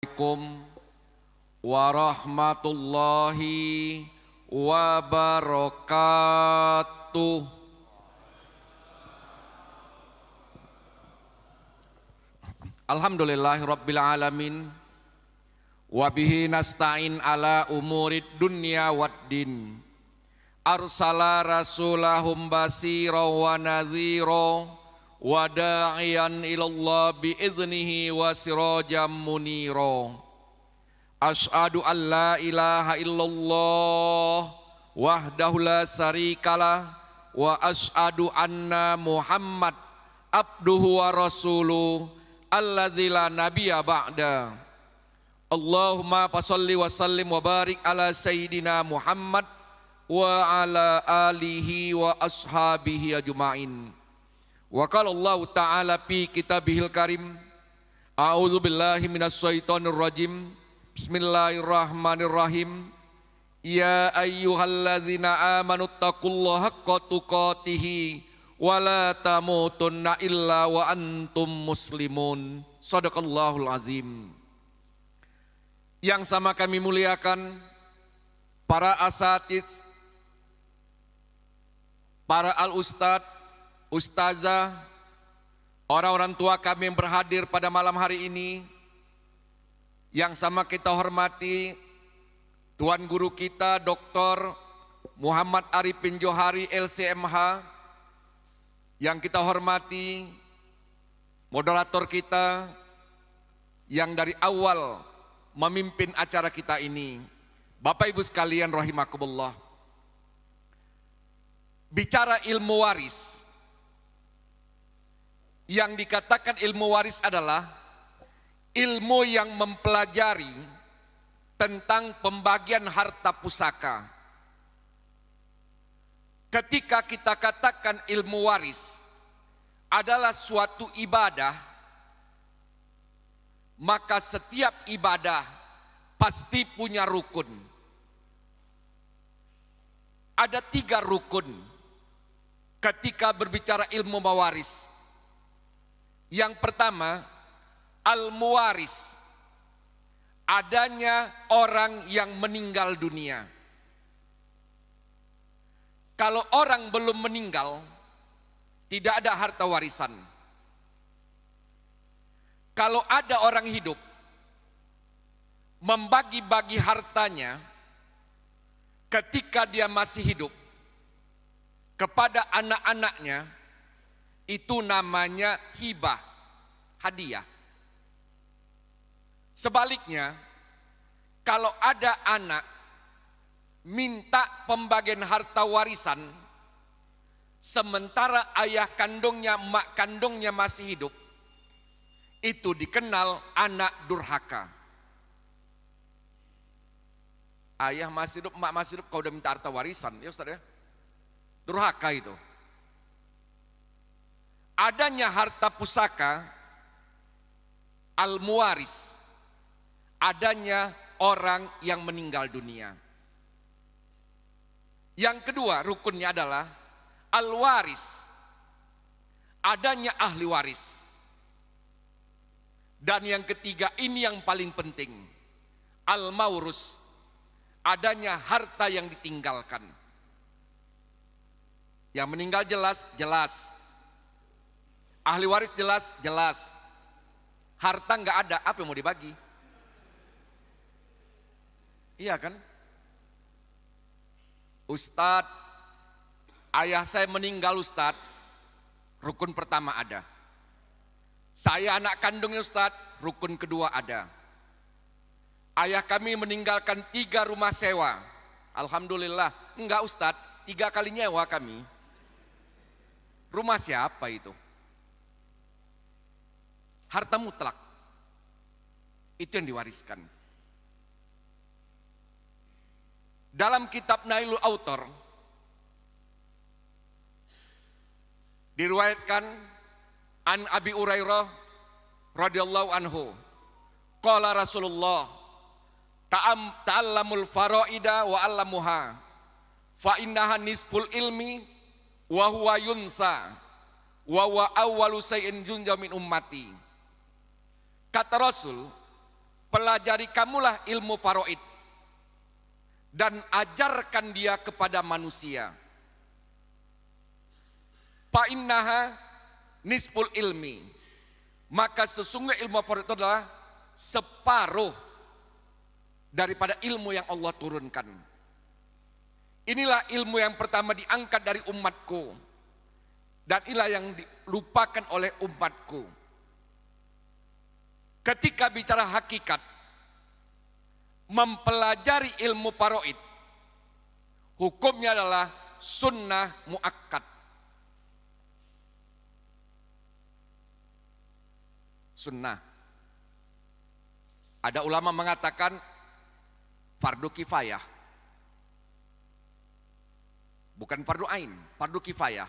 Assalamualaikum warahmatullahi wabarakatuh. Alhamdulillahi rabbil alamin. Wabihi nasta'in ala umurid dunya waddin. Arsala rasulahum basira wa nadhira wa da'iyan ilallah biiznihi wa sirajam munira. Asyhadu an la ilaha illallah wahdahu la syarikalah wa asyhadu anna Muhammad abduhu wa rasuluh alladzi la nabiyya ba'da. Allahumma fasholli wa sallim wa barik ala sayyidina Muhammad wa ala alihi wa ashabihi ajma'in. Wa qala Allah ta'ala fi kitabihil karim, a'udzu billahi minasy syaithanir rajim. Bismillahirrahmanirrahim. Ya ayyuhalladzina amanu taqullaha haqqa tuqatih wa la tamutunna illa wa antum muslimun. Shadaqallahul azim. Yang sama kami muliakan para asatiz, para al-ustad, ustazah, orang-orang tua kami yang berhadir pada malam hari ini. Yang sama kita hormati Tuan Guru kita Dr. Muhammad Arifin Johari LCMH. Yang kita hormati moderator kita yang dari awal memimpin acara kita ini, Bapak Ibu sekalian rahimakumullah. Bicara ilmu waris, yang dikatakan ilmu waris adalah ilmu yang mempelajari tentang pembagian harta pusaka. Ketika kita katakan ilmu waris adalah suatu ibadah, maka setiap ibadah pasti punya rukun. Ada 3 rukun ketika berbicara ilmu mewaris. Yang pertama, al-muwaris, adanya orang yang meninggal dunia. Kalau orang belum meninggal, tidak ada harta warisan. Kalau ada orang hidup membagi-bagi hartanya ketika dia masih hidup kepada anak-anaknya, itu namanya hibah, hadiah. Sebaliknya, kalau ada anak minta pembagian harta warisan sementara ayah kandungnya, emak kandungnya masih hidup, itu dikenal anak durhaka. Ayah masih hidup, emak masih hidup, kau udah minta harta warisan, ya Ustaz ya. Durhaka itu. Adanya harta pusaka, al-muwaris, adanya orang yang meninggal dunia. Yang kedua rukunnya adalah al-waris, adanya ahli waris. Dan yang ketiga, ini yang paling penting, al-maurus, adanya harta yang ditinggalkan. Yang meninggal jelas, jelas. Ahli waris jelas, jelas. Harta nggak ada, apa yang mau dibagi? Iya kan? Ustadz, ayah saya meninggal Ustadz, rukun pertama ada. Saya anak kandungnya Ustadz, rukun kedua ada. Ayah kami meninggalkan 3 rumah sewa. Alhamdulillah, enggak Ustadz, 3 kali nyewa kami. Rumah siapa itu? Harta mutlak. Itu yang diwariskan. Dalam kitab Nailul Autor diriwayatkan an Abi Hurairah radhiyallahu anhu, qala Rasulullah ta'allamul faraida wa 'allamuha fa innaha nisful ilmi wa huwa yunsa wa wa awwalu sayyin junja min ummati. Kata Rasul, pelajari kamulah ilmu faraid dan ajarkan dia kepada manusia. Fa innaha nisful ilmi, maka sesungguhnya ilmu faraid itu adalah separuh daripada ilmu yang Allah turunkan. Inilah ilmu yang pertama diangkat dari umatku, dan inilah yang dilupakan oleh umatku. Ketika bicara hakikat, mempelajari ilmu faraid, hukumnya adalah sunnah muakkad. Sunnah. Ada ulama mengatakan fardu kifayah. Bukan fardu ain, fardu kifayah.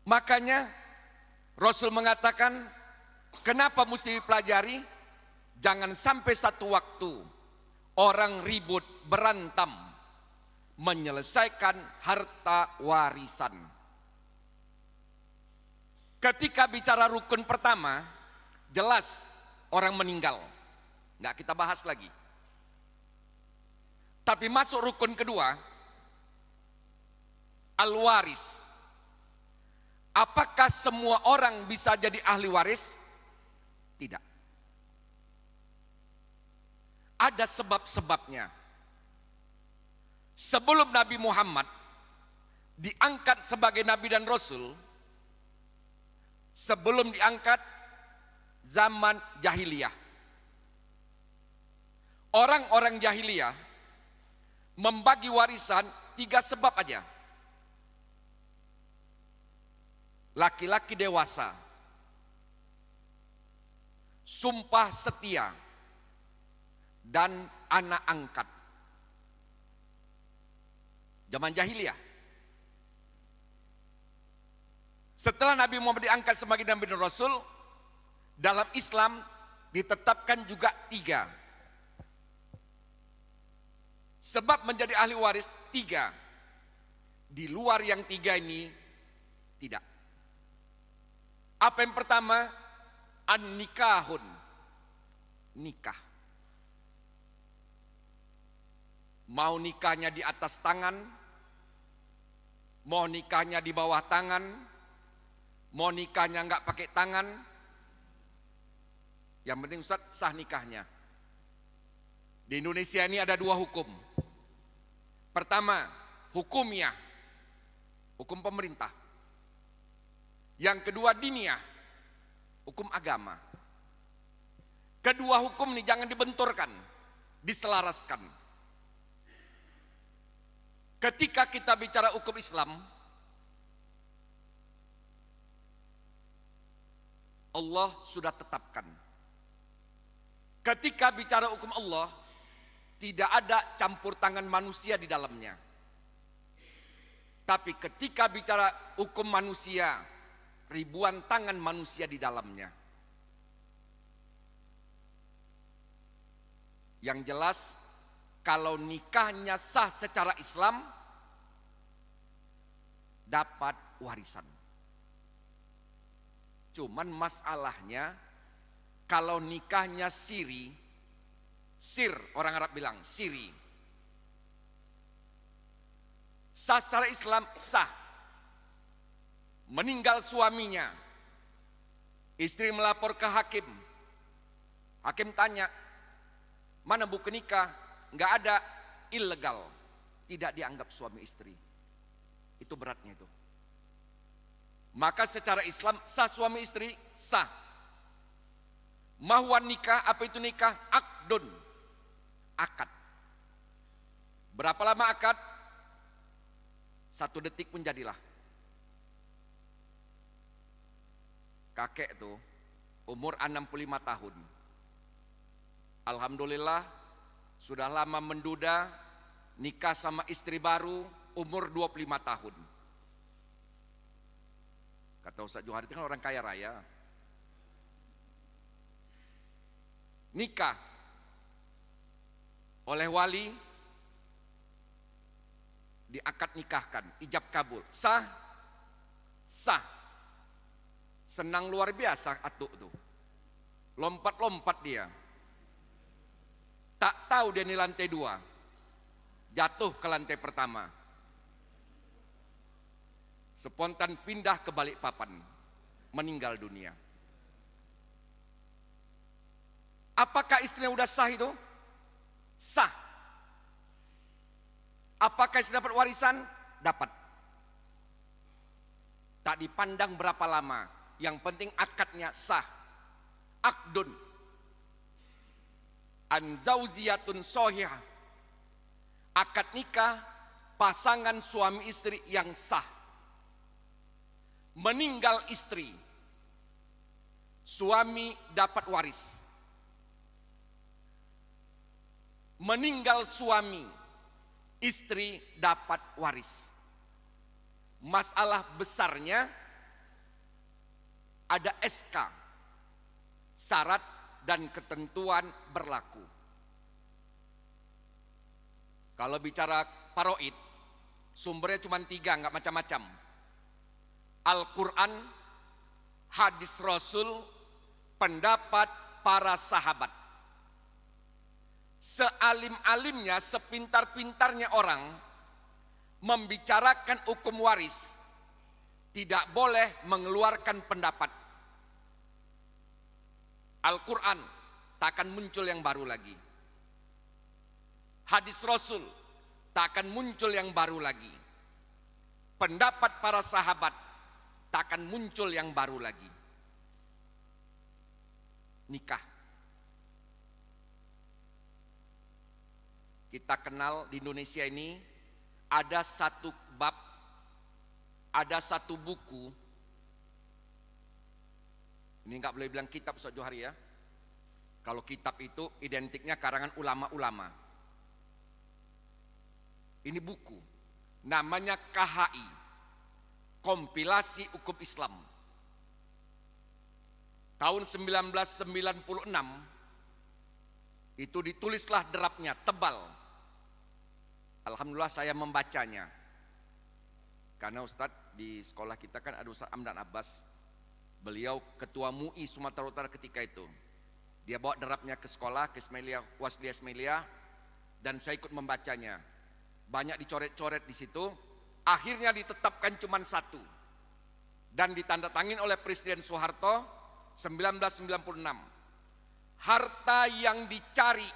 Makanya Rasul mengatakan, kenapa mesti dipelajari? Jangan sampai satu waktu orang ribut, berantam, menyelesaikan harta warisan. Ketika bicara rukun pertama, jelas orang meninggal. Nggak kita bahas lagi. Tapi masuk rukun kedua, al-waris. Apakah semua orang bisa jadi ahli waris? Tidak. Ada sebab-sebabnya. Sebelum Nabi Muhammad diangkat sebagai Nabi dan Rasul, sebelum diangkat zaman jahiliyah, orang-orang jahiliyah membagi warisan 3 sebab aja. Laki-laki dewasa, sumpah setia, dan anak angkat. Zaman jahiliyah. Setelah Nabi Muhammad diangkat sebagai Nabi dan Rasul, dalam Islam ditetapkan juga 3. Sebab menjadi ahli waris 3. Di luar yang 3 ini tidak. Apa yang pertama? An-nikahun. Nikah. Mau nikahnya di atas tangan, mau nikahnya di bawah tangan, mau nikahnya enggak pakai tangan, yang penting Ustaz sah nikahnya. Di Indonesia ini ada 2 hukum. Pertama, hukumiyah, hukum pemerintah. Yang kedua, diniyah, hukum agama. Kedua hukum ini jangan dibenturkan, diselaraskan. Ketika kita bicara hukum Islam, Allah sudah tetapkan. Ketika bicara hukum Allah, tidak ada campur tangan manusia di dalamnya. Tapi ketika bicara hukum manusia, ribuan tangan manusia di dalamnya. Yang jelas, kalau nikahnya sah secara Islam, dapat warisan. Cuman masalahnya, kalau nikahnya siri, sir orang Arab bilang, siri. Sah secara Islam, sah. Meninggal suaminya, istri melapor ke hakim. Hakim tanya, mana buku nikah? Enggak ada, ilegal. Tidak dianggap suami istri. Itu beratnya itu. Maka secara Islam sah suami istri, sah. Mahwan nikah, apa itu nikah? Akdun, akad. Berapa lama akad? 1 detik pun jadilah. Kakek tuh umur 65 tahun. Alhamdulillah sudah lama menduda, nikah sama istri baru umur 25 tahun. Kata Ustaz Johari itu kan orang kaya raya. Nikah oleh wali, diakad nikahkan, ijab kabul, sah, sah. Senang luar biasa atuk tuh. Lompat-lompat dia. Tak tahu dia di lantai 2. Jatuh ke lantai pertama. Spontan pindah ke Balikpapan. Meninggal dunia. Apakah istrinya udah sah itu? Sah. Apakah istri dapat warisan? Dapat. Tak dipandang berapa lama. Yang penting akadnya sah. Akdun. Anzauziyatun sohihah. Akad nikah pasangan suami istri yang sah. Meninggal istri. Suami dapat waris. Meninggal suami, istri dapat waris. Masalah besarnya ada SK, syarat dan ketentuan berlaku. Kalau bicara paroid, sumbernya cuma 3, nggak macam-macam. Al-Quran, hadis Rasul, pendapat para sahabat. Sealim-alimnya, sepintar-pintarnya orang membicarakan hukum waris, tidak boleh mengeluarkan pendapat. Al-Quran tak akan muncul yang baru lagi. Hadis Rasul tak akan muncul yang baru lagi. Pendapat para sahabat tak akan muncul yang baru lagi. Nikah. Kita kenal di Indonesia ini ada satu bab, ada satu buku. Ini nggak boleh bilang kitab Ustaz Johari ya. Kalau kitab itu identiknya karangan ulama-ulama. Ini buku, namanya KHI, Kompilasi Hukum Islam. Tahun 1996 itu ditulislah draftnya, tebal. Alhamdulillah saya membacanya. Karena Ustadz di sekolah kita kan ada Ustadz Amdan Abbas. Beliau ketua MUI Sumatera Utara ketika itu. Dia bawa draftnya ke sekolah, ke Wasliyah Ismailia, dan saya ikut membacanya. Banyak dicoret-coret di situ. Akhirnya ditetapkan cuma 1. Dan ditandatangani oleh Presiden Soeharto 1996. Harta yang dicari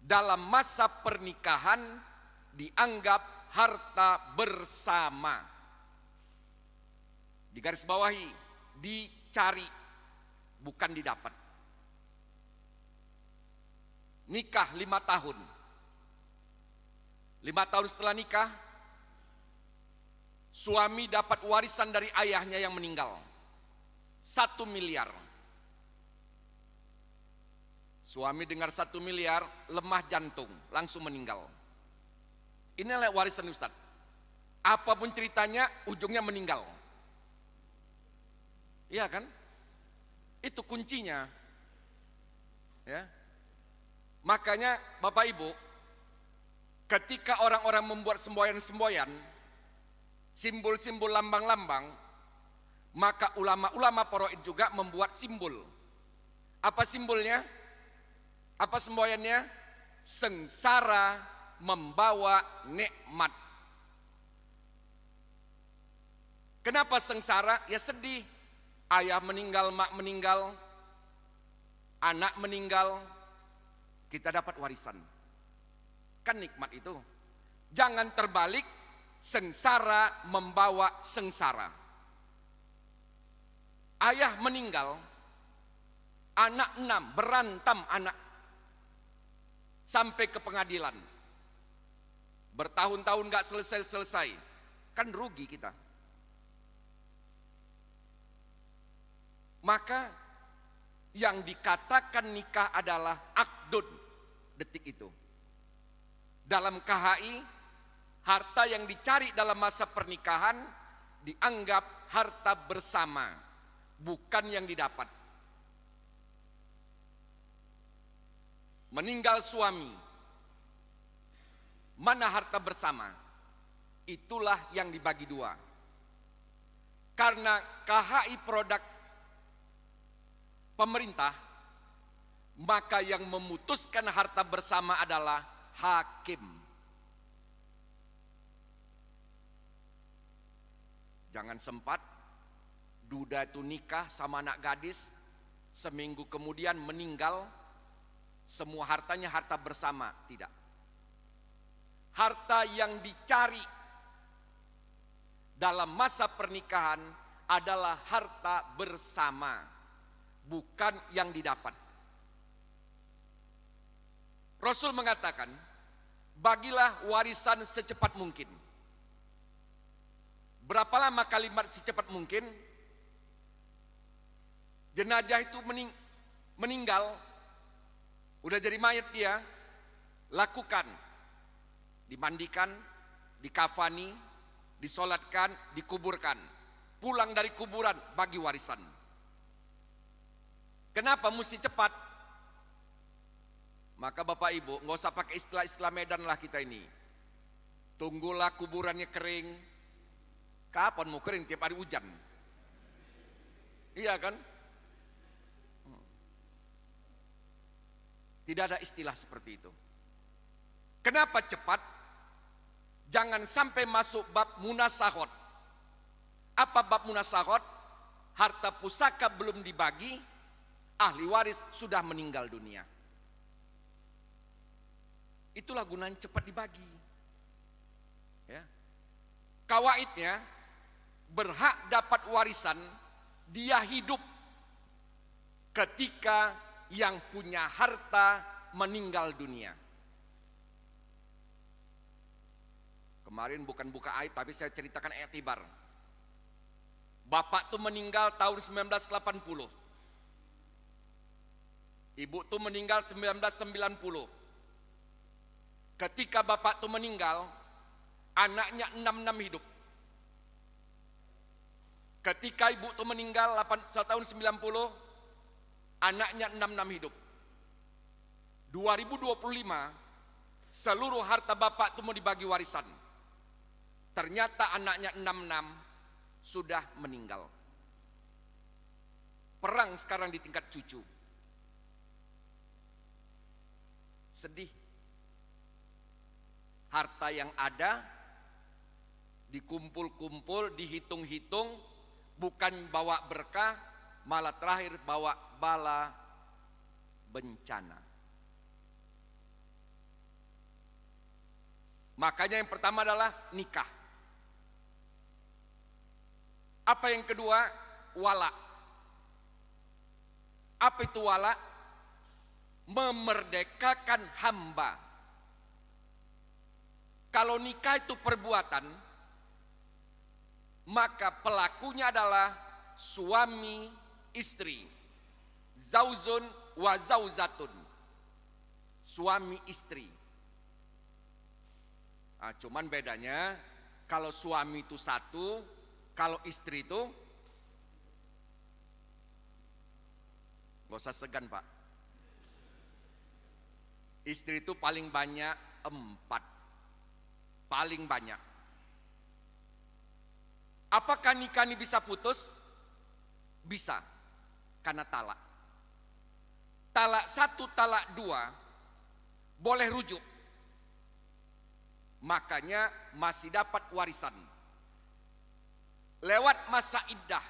dalam masa pernikahan dianggap harta bersama. Di garis bawahi, dicari, bukan didapat. Nikah 5 tahun. 5 tahun setelah nikah, suami dapat warisan dari ayahnya yang meninggal. 1 miliar. Suami dengar 1 miliar, lemah jantung, langsung meninggal. Inilah warisan Ustadz. Apapun ceritanya, ujungnya meninggal. Iya kan? Itu kuncinya. Ya. Makanya Bapak Ibu, ketika orang-orang membuat semboyan-semboyan, simbol-simbol lambang-lambang, maka ulama-ulama paroid juga membuat simbol. Apa simbolnya? Apa semboyannya? Sengsara membawa nikmat. Kenapa sengsara? Ya sedih. Ayah meninggal, mak meninggal, anak meninggal, kita dapat warisan. Kan nikmat itu. Jangan terbalik, sengsara membawa sengsara. Ayah meninggal, anak 6 berantam anak sampai ke pengadilan. Bertahun-tahun gak selesai-selesai. Kan rugi kita. Maka yang dikatakan nikah adalah akdun detik itu. Dalam KHI, harta yang dicari dalam masa pernikahan dianggap harta bersama, bukan yang didapat. Meninggal suami, mana harta bersama? Itulah yang dibagi 2. Karena KHI produk pemerintah, maka yang memutuskan harta bersama adalah hakim. Jangan sempat duda itu nikah sama anak gadis, seminggu kemudian meninggal, semua hartanya harta bersama. Tidak. Harta yang dicari dalam masa pernikahan adalah harta bersama, bukan yang didapat. Rasul mengatakan, bagilah warisan secepat mungkin. Berapa lama kalimat secepat mungkin? Jenazah itu meninggal, udah jadi mayat dia, lakukan. Dimandikan, dikafani, disolatkan, dikuburkan. Pulang dari kuburan, bagi warisan. Kenapa mesti cepat? Maka Bapak Ibu, nggak usah pakai istilah-istilah Medan lah kita ini. Tunggulah kuburannya kering. Kapan mau kering? Tiap hari hujan. Iya kan? Tidak ada istilah seperti itu. Kenapa cepat? Jangan sampai masuk bab munasahot. Apa bab munasahot? Harta pusaka belum dibagi, ahli waris sudah meninggal dunia. Itulah gunanya cepat dibagi. Ya. Kawaidnya, berhak dapat warisan dia hidup ketika yang punya harta meninggal dunia. Kemarin bukan buka aib, tapi saya ceritakan i'tibar. Bapak tuh meninggal tahun 1980. Ibu tuh meninggal 1990. Ketika bapak tuh meninggal, anaknya 66 hidup. Ketika ibu tuh meninggal tahun 90, anaknya 66 hidup. 2025, seluruh harta bapak tuh mau dibagi warisan. Ternyata anaknya 66 sudah meninggal. Perang sekarang di tingkat cucu. Sedih. Harta yang ada dikumpul-kumpul, dihitung-hitung, bukan bawa berkah, malah terakhir bawa bala bencana. Makanya yang pertama adalah nikah. Apa yang kedua? Wala. Apa itu wala? Memerdekakan hamba. Kalau nikah itu perbuatan, maka pelakunya adalah suami istri. Zauzun wa zauzatun. Suami istri. Nah, cuman bedanya kalau suami itu satu, kalau istri itu gak usah segan Pak. Istri itu paling banyak 4. Paling banyak. Apakah nikah ini bisa putus? Bisa, karena talak. Talak 1, talak 2 boleh rujuk. Makanya masih dapat warisan. Lewat masa iddah,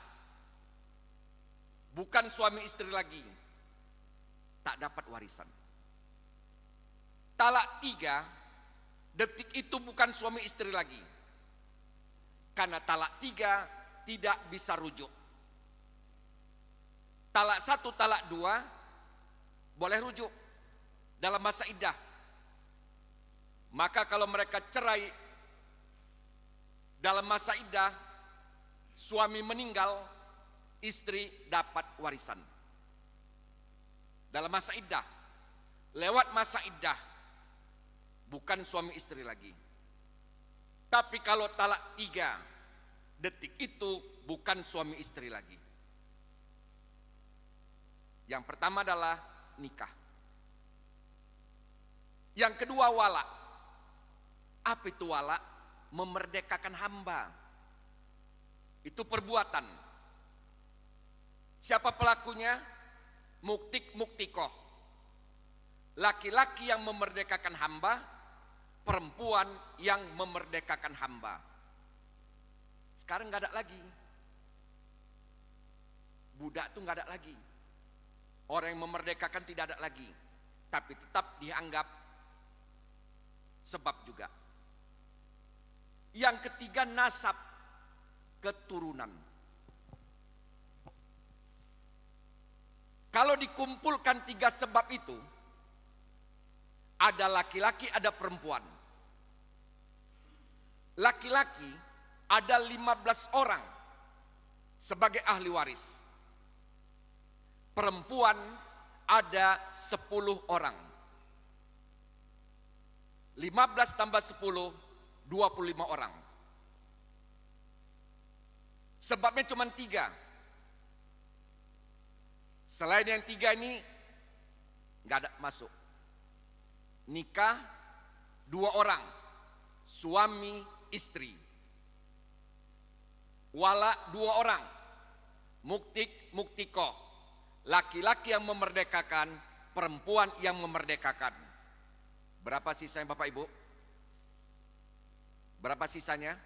bukan suami istri lagi, tak dapat warisan. Talak 3, detik itu bukan suami istri lagi. Karena talak 3 tidak bisa rujuk. Talak 1, talak 2 boleh rujuk dalam masa iddah. Maka kalau mereka cerai dalam masa iddah, suami meninggal, istri dapat warisan. Dalam masa iddah, lewat masa iddah, bukan suami istri lagi. Tapi kalau talak 3, detik itu bukan suami istri lagi. Yang pertama adalah nikah. Yang kedua wala. Apa itu wala? Memerdekakan hamba. Itu perbuatan. Siapa pelakunya? muktik muktikoh. Laki-laki yang memerdekakan hamba, perempuan yang memerdekakan hamba. Sekarang nggak ada lagi. Budak tuh nggak ada lagi. Orang yang memerdekakan tidak ada lagi. Tapi tetap dianggap sebab juga. Yang ketiga, nasab, keturunan. Kalau dikumpulkan tiga sebab itu, ada laki-laki, ada perempuan. Laki-laki ada 15 orang sebagai ahli waris. Perempuan ada 10 orang. 15 tambah 10, 25 orang. Sebabnya cuma 3. Selain yang 3 ini, nggak ada masuk. Nikah 2 orang, suami istri. Wala 2 orang, muktik muktikoh. Laki-laki yang memerdekakan, perempuan yang memerdekakan. Berapa sisanya Bapak Ibu? Berapa sisanya?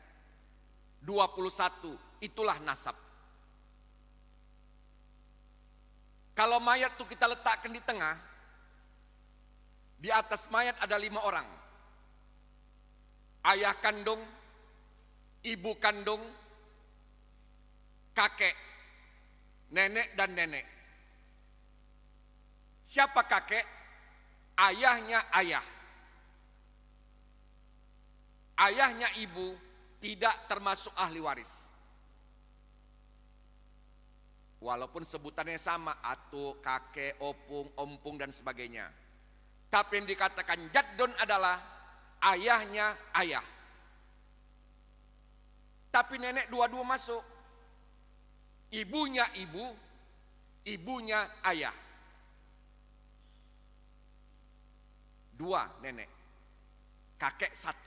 21, itulah nasab. Kalau mayat itu kita letakkan di tengah, di atas mayat ada 5 orang. Ayah kandung, ibu kandung, kakek, nenek dan nenek. Siapa kakek? Ayahnya ayah. Ayahnya ibu tidak termasuk ahli waris. Walaupun sebutannya sama, atuk, kakek, opung, ompung dan sebagainya. Tapi yang dikatakan jaddun adalah ayahnya ayah. Tapi nenek dua-dua masuk. Ibunya ibu, ibunya ayah. 2 nenek, kakek 1.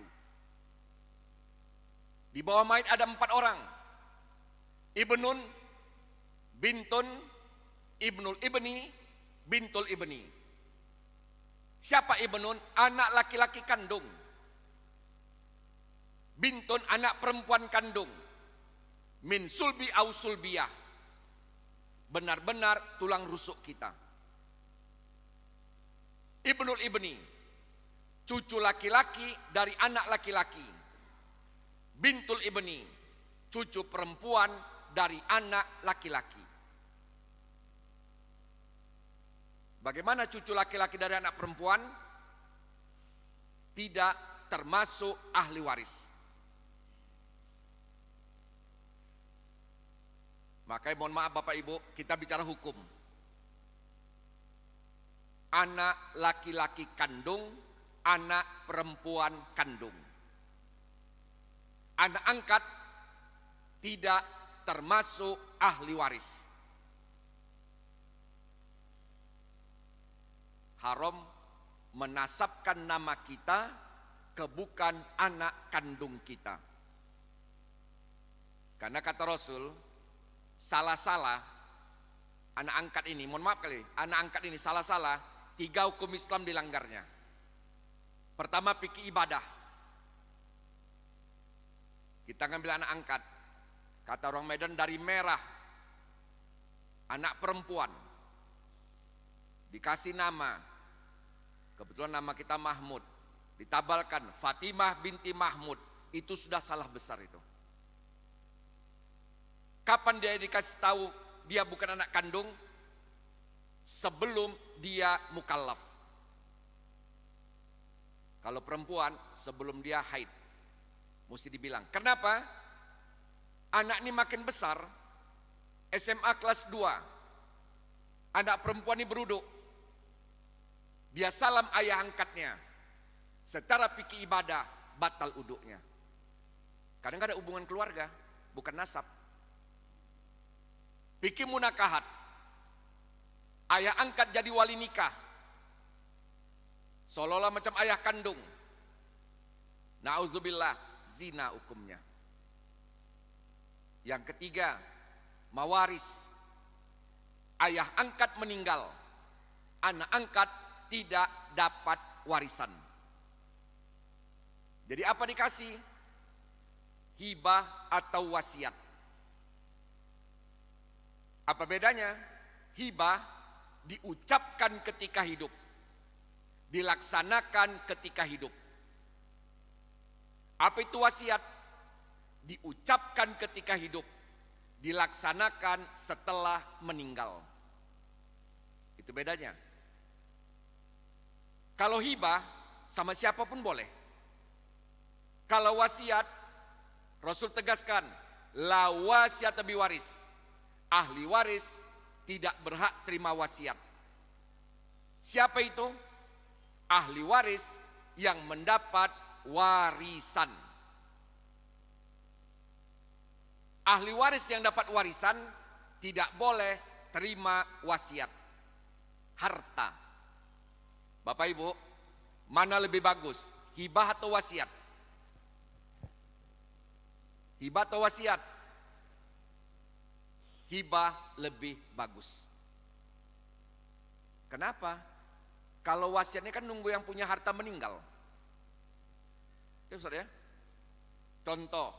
Di bawah mayat ada 4 orang. Ibnun, bintun, ibnul ibni, bintul ibni. Siapa ibnun? Anak laki-laki kandung. Bintun, anak perempuan kandung. Min sulbi au sulbiyah. Benar-benar tulang rusuk kita. Ibnul ibni, cucu laki-laki dari anak laki-laki. Bintul ibni, cucu perempuan dari anak laki-laki. Bagaimana cucu laki-laki dari anak perempuan? Tidak termasuk ahli waris. Makanya mohon maaf Bapak Ibu, kita bicara hukum. Anak laki-laki kandung, anak perempuan kandung. Anak angkat tidak termasuk ahli waris. Haram menasabkan nama kita ke bukan anak kandung kita. Karena kata Rasul, salah-salah anak angkat ini, mohon maaf kali, anak angkat ini salah-salah, 3 hukum Islam dilanggarnya. Pertama, fikih ibadah. Kita ngambil anak angkat, kata orang Medan dari merah, anak perempuan, dikasih nama, kebetulan nama kita Mahmud, ditabalkan Fatimah binti Mahmud, itu sudah salah besar itu. Kapan dia dikasih tahu dia bukan anak kandung? Sebelum dia mukallaf. Kalau perempuan sebelum dia haid, mesti dibilang. Kenapa? Anak ini makin besar, SMA kelas 2, anak perempuan ini beruduk, dia salam ayah angkatnya, secara fikih ibadah batal uduknya. Karena nggak ada hubungan keluarga, bukan nasab. Fikih munakahat, ayah angkat jadi wali nikah, seolah-olah macam ayah kandung. Na'udzubillah, zina hukumnya. Yang ketiga, mawaris. Ayah angkat meninggal, anak angkat tidak dapat warisan. Jadi apa dikasih? Hibah atau wasiat. Apa bedanya? Hibah diucapkan ketika hidup, dilaksanakan ketika hidup. Apa itu wasiat? Diucapkan ketika hidup, dilaksanakan setelah meninggal. Itu bedanya. Kalau hibah sama siapapun boleh. Kalau wasiat, Rasul tegaskan, la wasiat biwaris. Ahli waris tidak berhak terima wasiat. Siapa itu? Ahli waris yang mendapat warisan. Ahli waris yang dapat warisan tidak boleh terima wasiat. Harta. Bapak Ibu, mana lebih bagus? Hibah atau wasiat? Hibah atau wasiat? Hibah lebih bagus. Kenapa? Kalau wasiatnya kan nunggu yang punya harta meninggal. Ya Ustaz ya. Contoh,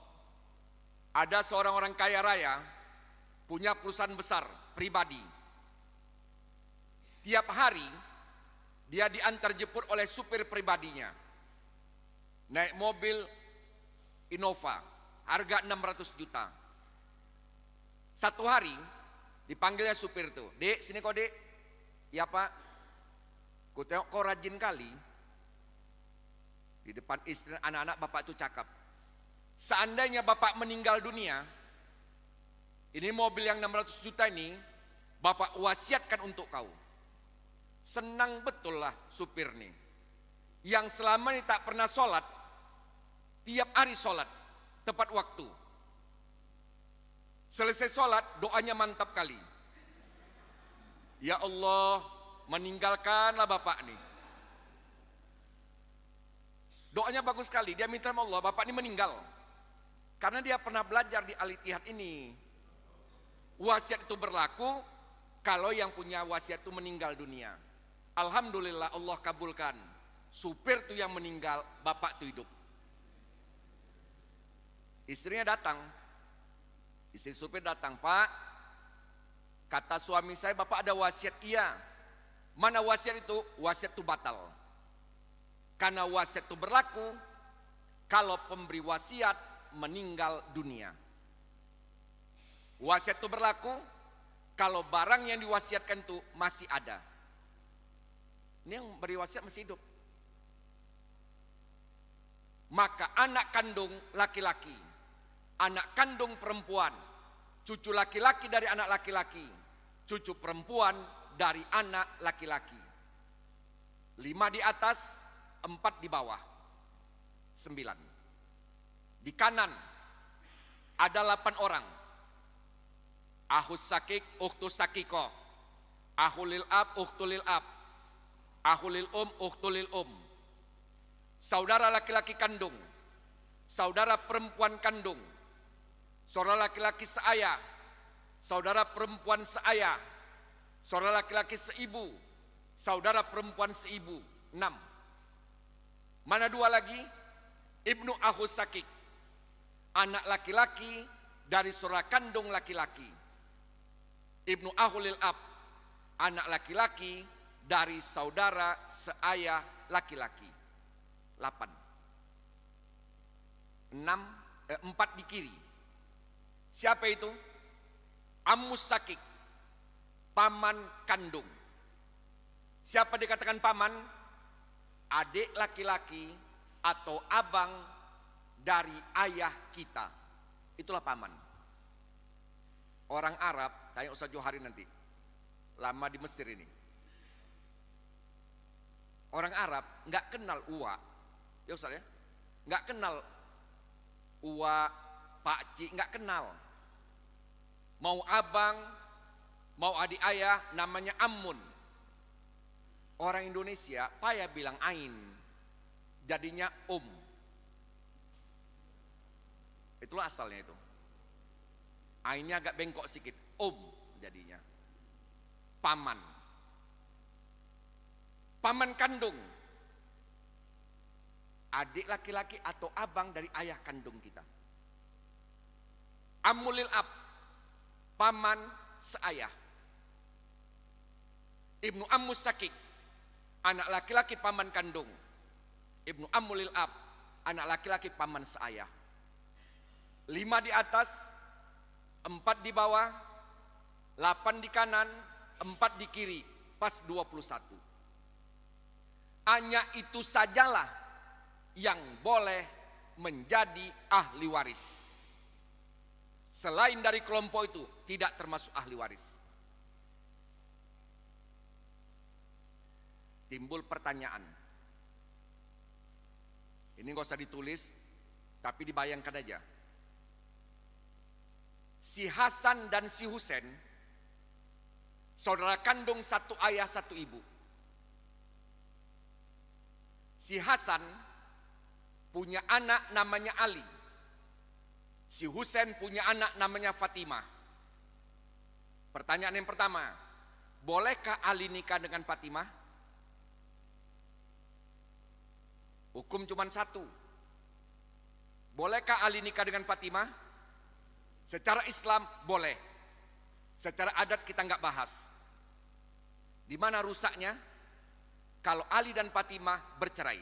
ada seorang orang kaya raya punya perusahaan besar pribadi. Tiap hari dia diantar jemput oleh supir pribadinya. Naik mobil Innova, harga 600 juta. Satu hari dipanggilnya supir tuh, "Dek, sini kok, Dek." "Ya, Pak." "Ku tengok kau rajin kali." Di depan istri dan anak-anak bapak itu cakap, "Seandainya bapak meninggal dunia, ini mobil yang 600 juta ini bapak wasiatkan untuk kau." Senang betul lah supir nih, yang selama ini tak pernah sholat, tiap hari sholat tepat waktu. Selesai sholat doanya mantap kali. "Ya Allah, meninggalkanlah bapak nih." Doanya bagus sekali, dia minta sama Allah, bapak ini meninggal. Karena dia pernah belajar di Al-Ittihad ini. Wasiat itu berlaku kalau yang punya wasiat itu meninggal dunia. Alhamdulillah Allah kabulkan. Supir itu yang meninggal, bapak itu hidup. Istrinya datang. Istri supir datang, "Pak, kata suami saya bapak ada wasiat." "Iya." "Mana wasiat itu?" "Wasiat itu batal." Karena wasiat itu berlaku kalau pemberi wasiat meninggal dunia. Wasiat itu berlaku kalau barang yang diwasiatkan itu masih ada. Ini yang beri wasiat masih hidup. Maka anak kandung laki-laki, anak kandung perempuan, cucu laki-laki dari anak laki-laki, cucu perempuan dari anak laki-laki. 5 di atas, 4 di bawah, 9. Di kanan ada 8 orang. Ahus sakik, ukhtus sakiko, ahulil ab, ukhtulil ab, ahulil ukhtulil saudara laki-laki kandung, saudara perempuan kandung, saudara laki-laki seayah, saudara perempuan seayah, saudara laki-laki seibu, saudara perempuan seibu. 6. Mana 2 lagi? Ibnu ahus sakik, anak laki-laki dari saudara kandung laki-laki. Ibnu ahulil ab, anak laki-laki dari saudara seayah laki-laki. 8. 4 di kiri. Siapa itu? Ammus sakik, paman kandung. Siapa dikatakan paman? Adik laki-laki atau abang dari ayah kita. Itulah paman. Orang Arab, tanya Ustaz Johari nanti, lama di Mesir ini. Orang Arab nggak kenal uwa, ya Ustaz ya, nggak kenal uwa, pakcik, nggak kenal. Mau abang, mau adik ayah, namanya ammun. Orang Indonesia payah bilang ain, jadinya Itulah asalnya itu. Ainnya agak bengkok sedikit, jadinya. Paman. paman kandung, adik laki-laki atau abang dari ayah kandung kita. Ammulil ab, paman seayah. Ibnu ammus sakik, anak laki-laki paman kandung. Ibnu ammulil ab, anak laki-laki paman seayah. 5 di atas, 4 di bawah, 8 di kanan, 4 di kiri, pas 21. Hanya itu sajalah yang boleh menjadi ahli waris. Selain dari kelompok itu tidak termasuk ahli waris. Timbul pertanyaan. Ini nggak usah ditulis, tapi dibayangkan aja. Si Hasan dan si Husain, saudara kandung satu ayah satu ibu. Si Hasan punya anak namanya Ali. Si Husain punya anak namanya Fatimah. Pertanyaan yang pertama, bolehkah Ali nikah dengan Fatimah? Hukum cuma satu. Bolehkah Ali nikah dengan Fatimah? Secara Islam boleh. Secara adat kita nggak bahas. Di mana rusaknya? Kalau Ali dan Fatimah bercerai.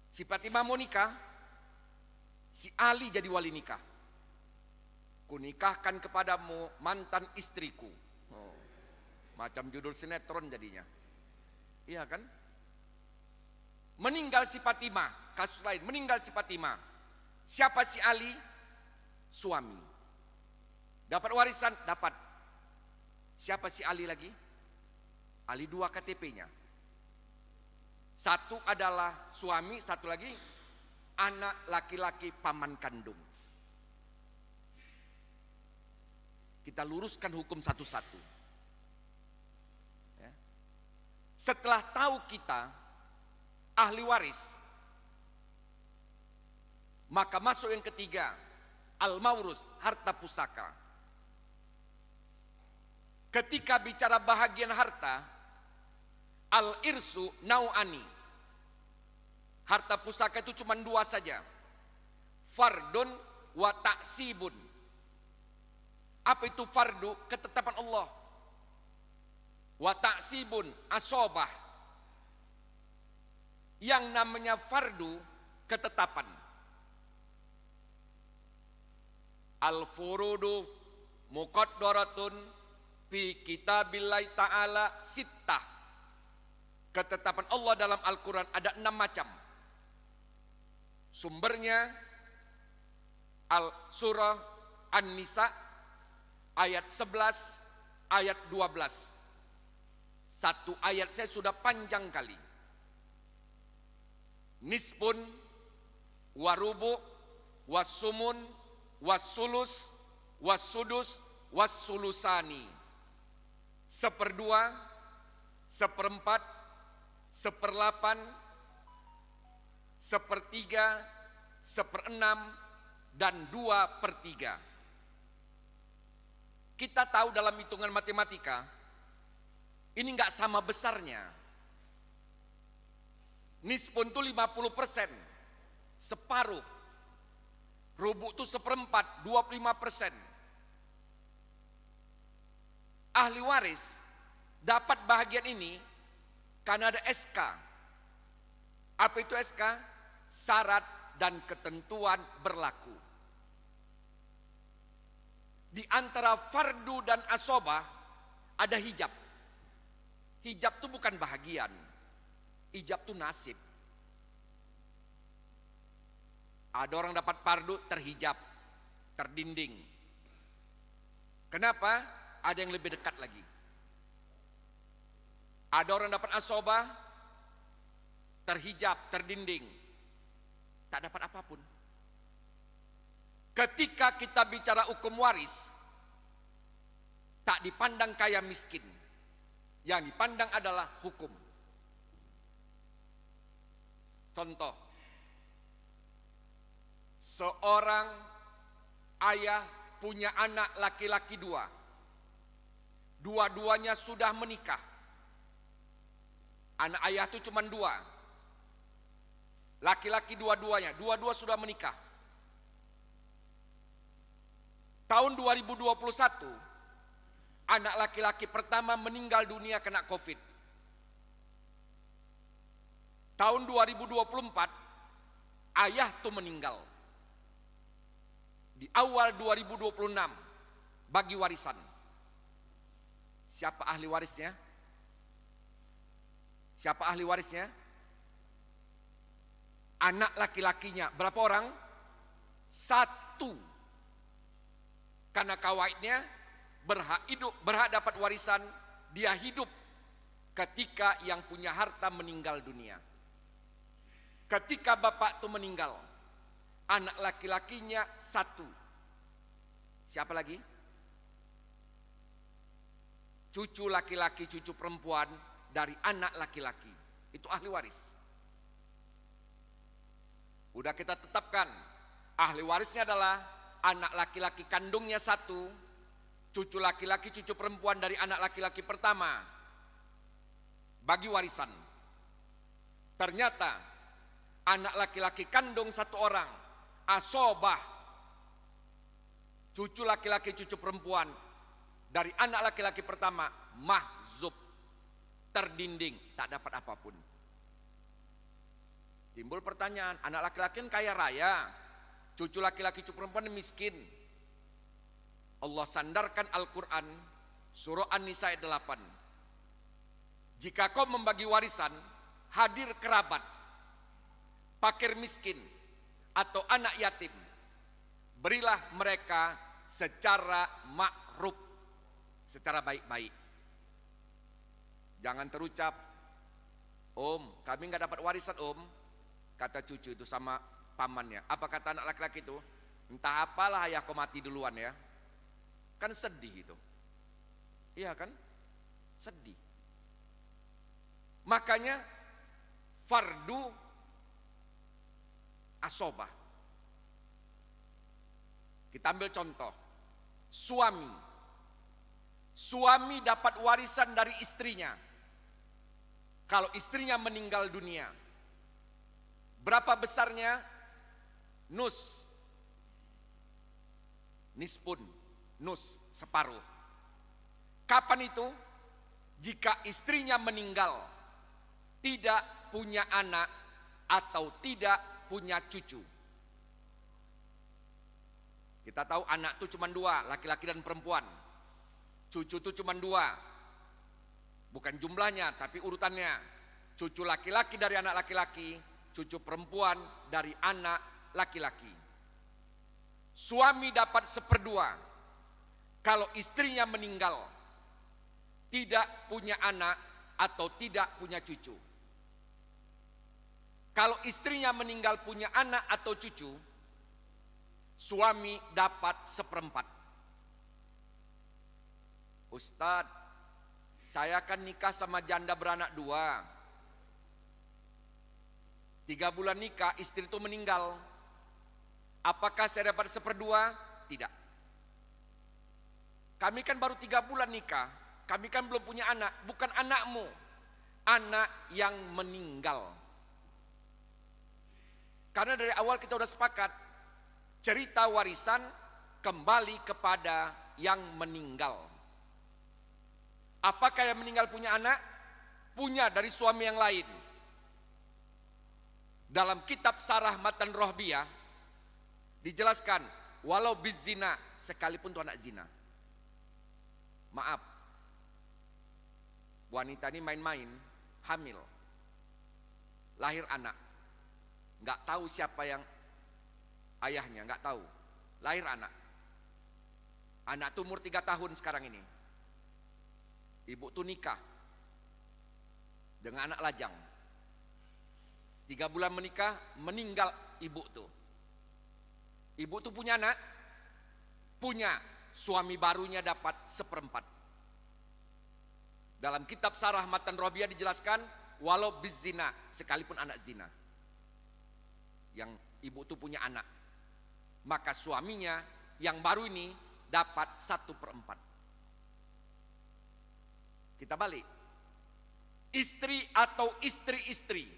Si Fatimah mau nikah, si Ali jadi wali nikah. Kunikahkan kepadamu mantan istriku. Oh, macam judul sinetron jadinya. Iya kan? Meninggal si Fatimah, kasus lain, meninggal si Fatimah. Siapa si Ali? Suami. Dapat warisan? Dapat. Siapa si Ali lagi? Ali 2 KTP-nya. Satu adalah suami, satu lagi anak laki-laki paman kandung. Kita luruskan hukum satu-satu. Ya. Setelah tahu kita ahli waris, maka masuk yang ketiga, al-maurus, harta pusaka. Ketika bicara bahagian harta, al-irsu nau'ani. Harta pusaka itu cuma 2 saja. Fardun wa ta'sibun. Apa itu fardu? Ketetapan Allah. Wa ta'sibun asobah. Yang namanya fardu ketetapan. Al-furudu muqaddaratun fi kitabillahi ta'ala sittah. Ketetapan Allah dalam Al-Quran ada 6 macam. Sumbernya surah An-Nisa ayat 11, ayat 12. Satu ayat saya sudah panjang kali. Nisbun, warubu, wasumun, wasulus, wasudus, wasulusani. 1/2, 1/4, 1/8, 1/3, 1/6, dan 2/3. Kita tahu dalam hitungan matematika, ini enggak sama besarnya. Nisbun itu 50%, separuh. Rubu itu 1/4, 25%. Ahli waris dapat bahagian ini karena ada SK. Apa itu SK? Syarat dan ketentuan berlaku. Di antara fardu dan asobah ada hijab. Hijab itu bukan bahagian. Hijab itu nasib. Ada orang dapat fardu terhijab, terdinding. Kenapa? Ada yang lebih dekat lagi. Ada orang dapat asobah, terhijab, terdinding. Tak dapat apapun. Ketika kita bicara hukum waris, tak dipandang kaya miskin. Yang dipandang adalah hukum. Contoh, seorang ayah punya anak laki-laki 2. Dua-duanya sudah menikah. Anak ayah itu cuma dua. Laki-laki dua-duanya, dua-dua sudah menikah. Tahun 2021, anak laki-laki pertama meninggal dunia kena COVID. Tahun 2024, ayah tuh meninggal. Di awal 2026, bagi warisan. Siapa ahli warisnya? Siapa ahli warisnya? Anak laki-lakinya. Berapa orang? Satu. Karena kawaidnya berhak dapat warisan, dia hidup ketika yang punya harta meninggal dunia. Ketika bapak itu meninggal, anak laki-lakinya satu. Siapa lagi? Cucu laki-laki, cucu perempuan dari anak laki-laki. Itu ahli waris. Udah kita tetapkan, ahli warisnya adalah anak laki-laki kandungnya satu, cucu laki-laki, cucu perempuan dari anak laki-laki pertama. Bagi warisan. Ternyata anak laki-laki kandung satu orang, asobah, cucu laki-laki, cucu perempuan dari anak laki-laki pertama, mahzub, terdinding, tak dapat apapun. Timbul pertanyaan, anak laki-laki kan kaya raya, cucu laki-laki, cucu perempuan miskin. Allah sandarkan Al-Quran, surah An-Nisa ayat 8. Jika kau membagi warisan, hadir kerabat, fakir miskin, atau anak yatim, berilah mereka secara ma'ruf, secara baik-baik. Jangan terucap, Om, kami nggak dapat warisan Om. Kata cucu itu sama pamannya. Apa kata anak laki-laki itu? Entah apalah ayah kau mati duluan ya. Kan sedih itu. Iya kan? Sedih. Makanya fardu asobah. Kita ambil contoh. Suami. Suami dapat warisan dari istrinya. Kalau istrinya meninggal dunia, berapa besarnya? Nus. Nispun. Nus. Separuh. Kapan itu? Jika istrinya meninggal, tidak punya anak atau tidak punya cucu. Kita tahu anak itu cuma dua, laki-laki dan perempuan. Cucu itu cuma dua. Bukan jumlahnya, tapi urutannya. Cucu laki-laki dari anak laki-laki, cucu perempuan dari anak laki-laki. Suami dapat 1/2 kalau istrinya meninggal, tidak punya anak atau tidak punya cucu. Kalau istrinya meninggal punya anak atau cucu, suami dapat 1/4. Ustadz, saya kan nikah sama janda beranak 2. 3 bulan nikah, istri itu meninggal. Apakah saya dapat 1/2? Tidak. Kami kan baru 3 bulan nikah. Kami kan belum punya anak. Bukan anakmu. Anak yang meninggal. Karena dari awal kita sudah sepakat. Cerita warisan kembali kepada yang meninggal. Apakah yang meninggal punya anak? Punya dari suami yang lain. Dalam kitab Sarah Matan Rohbiyah dijelaskan, walau bizina, sekalipun itu anak zina. Maaf, wanita ini main-main, hamil, lahir anak, nggak tahu siapa yang ayahnya, nggak tahu, lahir anak. Anak itu umur 3 tahun sekarang ini. Ibu tuh nikah dengan anak lajang. 3 bulan menikah, meninggal ibu tuh. Ibu tuh punya anak, punya, suami barunya dapat 1/4. Dalam kitab Sarah Matan Rohbiyah dijelaskan, walau bizina, sekalipun anak zina. Yang ibu tuh punya anak, maka suaminya yang baru ini dapat 1/4. Kita balik. istri atau istri-istri.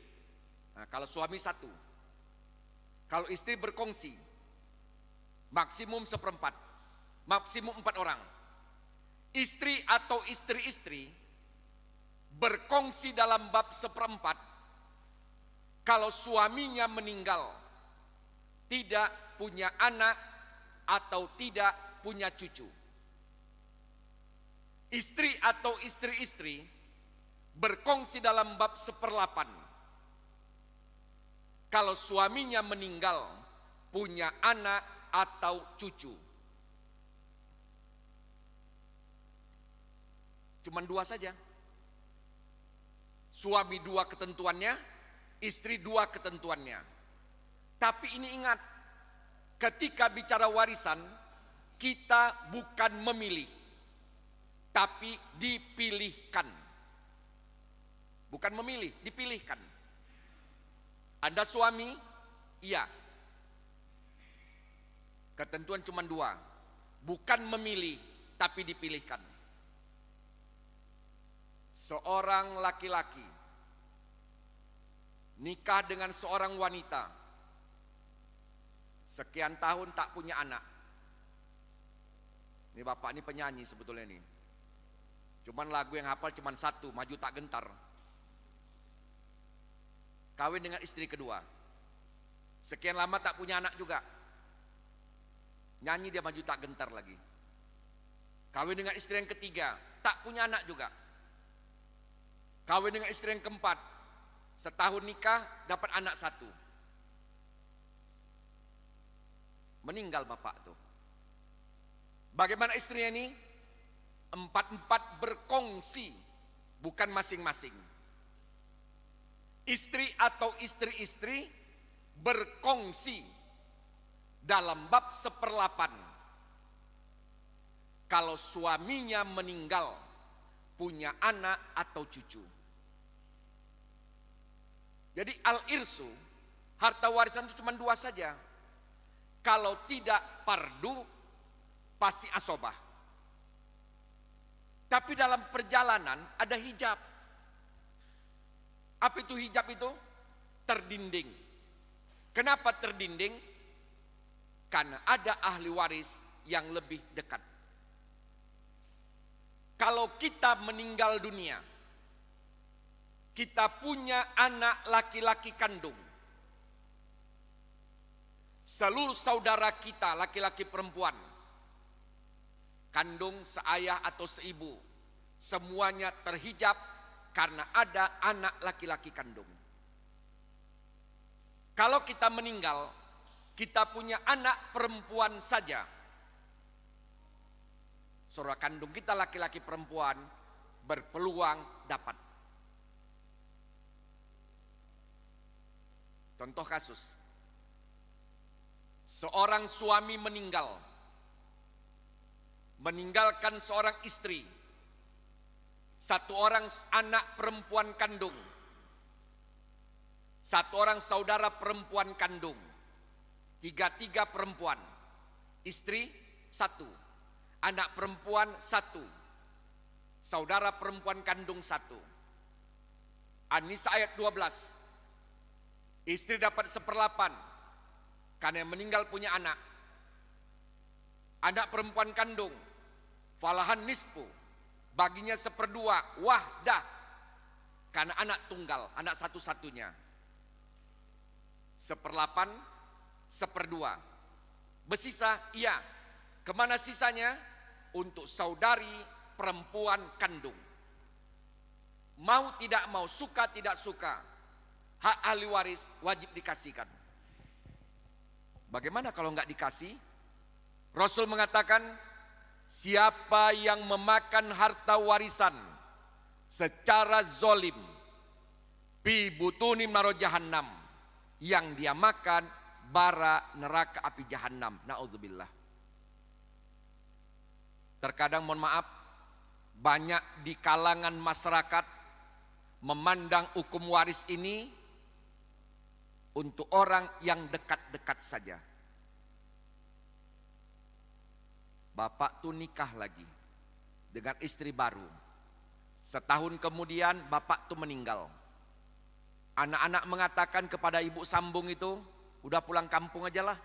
Nah, kalau suami satu, kalau istri berkongsi, maksimum seperempat, maksimum 4 orang. Istri atau istri-istri berkongsi dalam bab seperempat, kalau suaminya meninggal, tidak punya anak atau tidak punya cucu. Istri atau istri-istri berkongsi dalam bab 1/8, kalau suaminya meninggal, punya anak atau cucu. Cuman 2 saja. Suami 2 ketentuannya, istri 2 ketentuannya. Tapi ini ingat, ketika bicara warisan, kita bukan memilih, tapi dipilihkan. Bukan memilih, dipilihkan. Anda suami, iya. Ketentuan cuma 2, bukan memilih, tapi dipilihkan. Seorang laki-laki nikah dengan seorang wanita, sekian tahun tak punya anak. Ini bapak ini penyanyi sebetulnya nih. Cuman lagu yang hafal cuman 1, Maju Tak Gentar. Kawin dengan istri kedua, sekian lama tak punya anak juga. Nyanyi dia Maju Tak Gentar lagi. Kawin dengan istri yang ketiga, tak punya anak juga. Kawin dengan istri yang keempat, setahun nikah dapat anak 1. Meninggal bapak tuh. Bagaimana istrinya ini? 4 berkongsi, bukan masing-masing. Istri atau istri-istri berkongsi dalam bab 1/8, kalau suaminya meninggal, punya anak atau cucu. Jadi al-irsu, harta warisan itu cuma 2 saja. Kalau tidak fardu, pasti asobah. Tapi dalam perjalanan ada hijab. Apa itu hijab itu? Terdinding. Kenapa terdinding? Karena ada ahli waris yang lebih dekat. Kalau kita meninggal dunia, kita punya anak laki-laki kandung. Seluruh saudara kita, laki-laki perempuan, kandung seayah atau seibu, semuanya terhijab karena ada anak laki-laki kandung. Kalau kita meninggal, kita punya anak perempuan saja. Saudara kandung kita laki-laki perempuan berpeluang dapat. Contoh kasus, seorang suami meninggalkan seorang istri, 1 orang anak perempuan kandung, 1 orang saudara perempuan kandung, 3 perempuan, istri 1, anak perempuan 1, saudara perempuan kandung 1. An-Nisa ayat 12, istri dapat 1/8 karena yang meninggal punya anak. Anak perempuan kandung, falahan nisfu, baginya 1/2 wahdah, karena anak tunggal, anak satu-satunya. 1/8, 1/2. Bersisa, iya. Kemana sisanya? Untuk saudari perempuan kandung. Mau tidak mau, suka tidak suka, hak ahli waris wajib dikasihkan. Bagaimana kalau enggak dikasih? Rasul mengatakan, siapa yang memakan harta warisan secara zolim, fi butuni naro jahannam, yang dia makan bara neraka api jahannam. Na'udzubillah. Terkadang mohon maaf, banyak di kalangan masyarakat memandang hukum waris ini untuk orang yang dekat-dekat saja. Bapak tuh nikah lagi dengan istri baru. Setahun kemudian bapak tuh meninggal. Anak-anak mengatakan kepada ibu sambung itu, udah pulang kampung aja lah.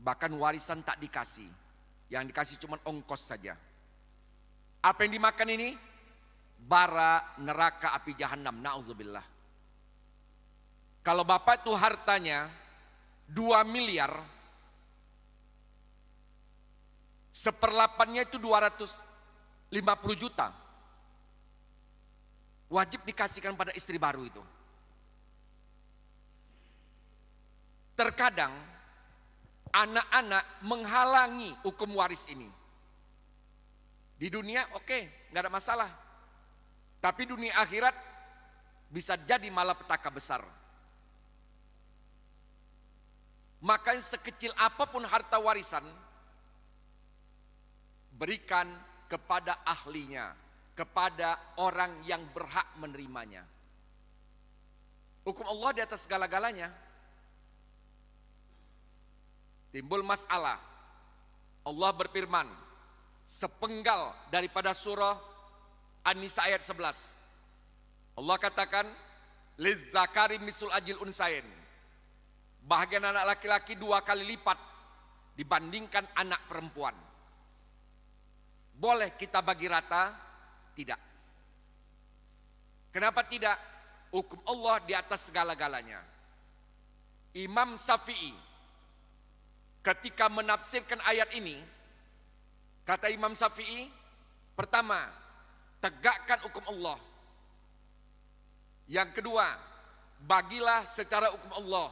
Bahkan warisan tak dikasih. Yang dikasih cuma ongkos saja. Apa yang dimakan ini? Bara neraka api jahanam. Na'udzubillah. Kalau bapak itu hartanya 2 miliar, seperlapannya itu 250 juta. Wajib dikasihkan pada istri baru itu. Terkadang anak-anak menghalangi hukum waris ini. Di dunia oke, nggak ada masalah. Tapi dunia akhirat bisa jadi malapetaka besar. Makanya sekecil apapun harta warisan, berikan kepada ahlinya, kepada orang yang berhak menerimanya. Hukum Allah di atas segala-galanya. Timbul masalah. Allah berfirman, sepenggal daripada surah An-Nisa ayat 11. Allah katakan, lizzakari misul ajil unsain. Bahagian anak laki-laki 2 kali lipat dibandingkan anak perempuan. Boleh kita bagi rata? Tidak. Kenapa tidak? Hukum Allah di atas segala-galanya. Imam Syafi'i ketika menafsirkan ayat ini, kata Imam Syafi'i, pertama, tegakkan hukum Allah. Yang kedua, bagilah secara hukum Allah.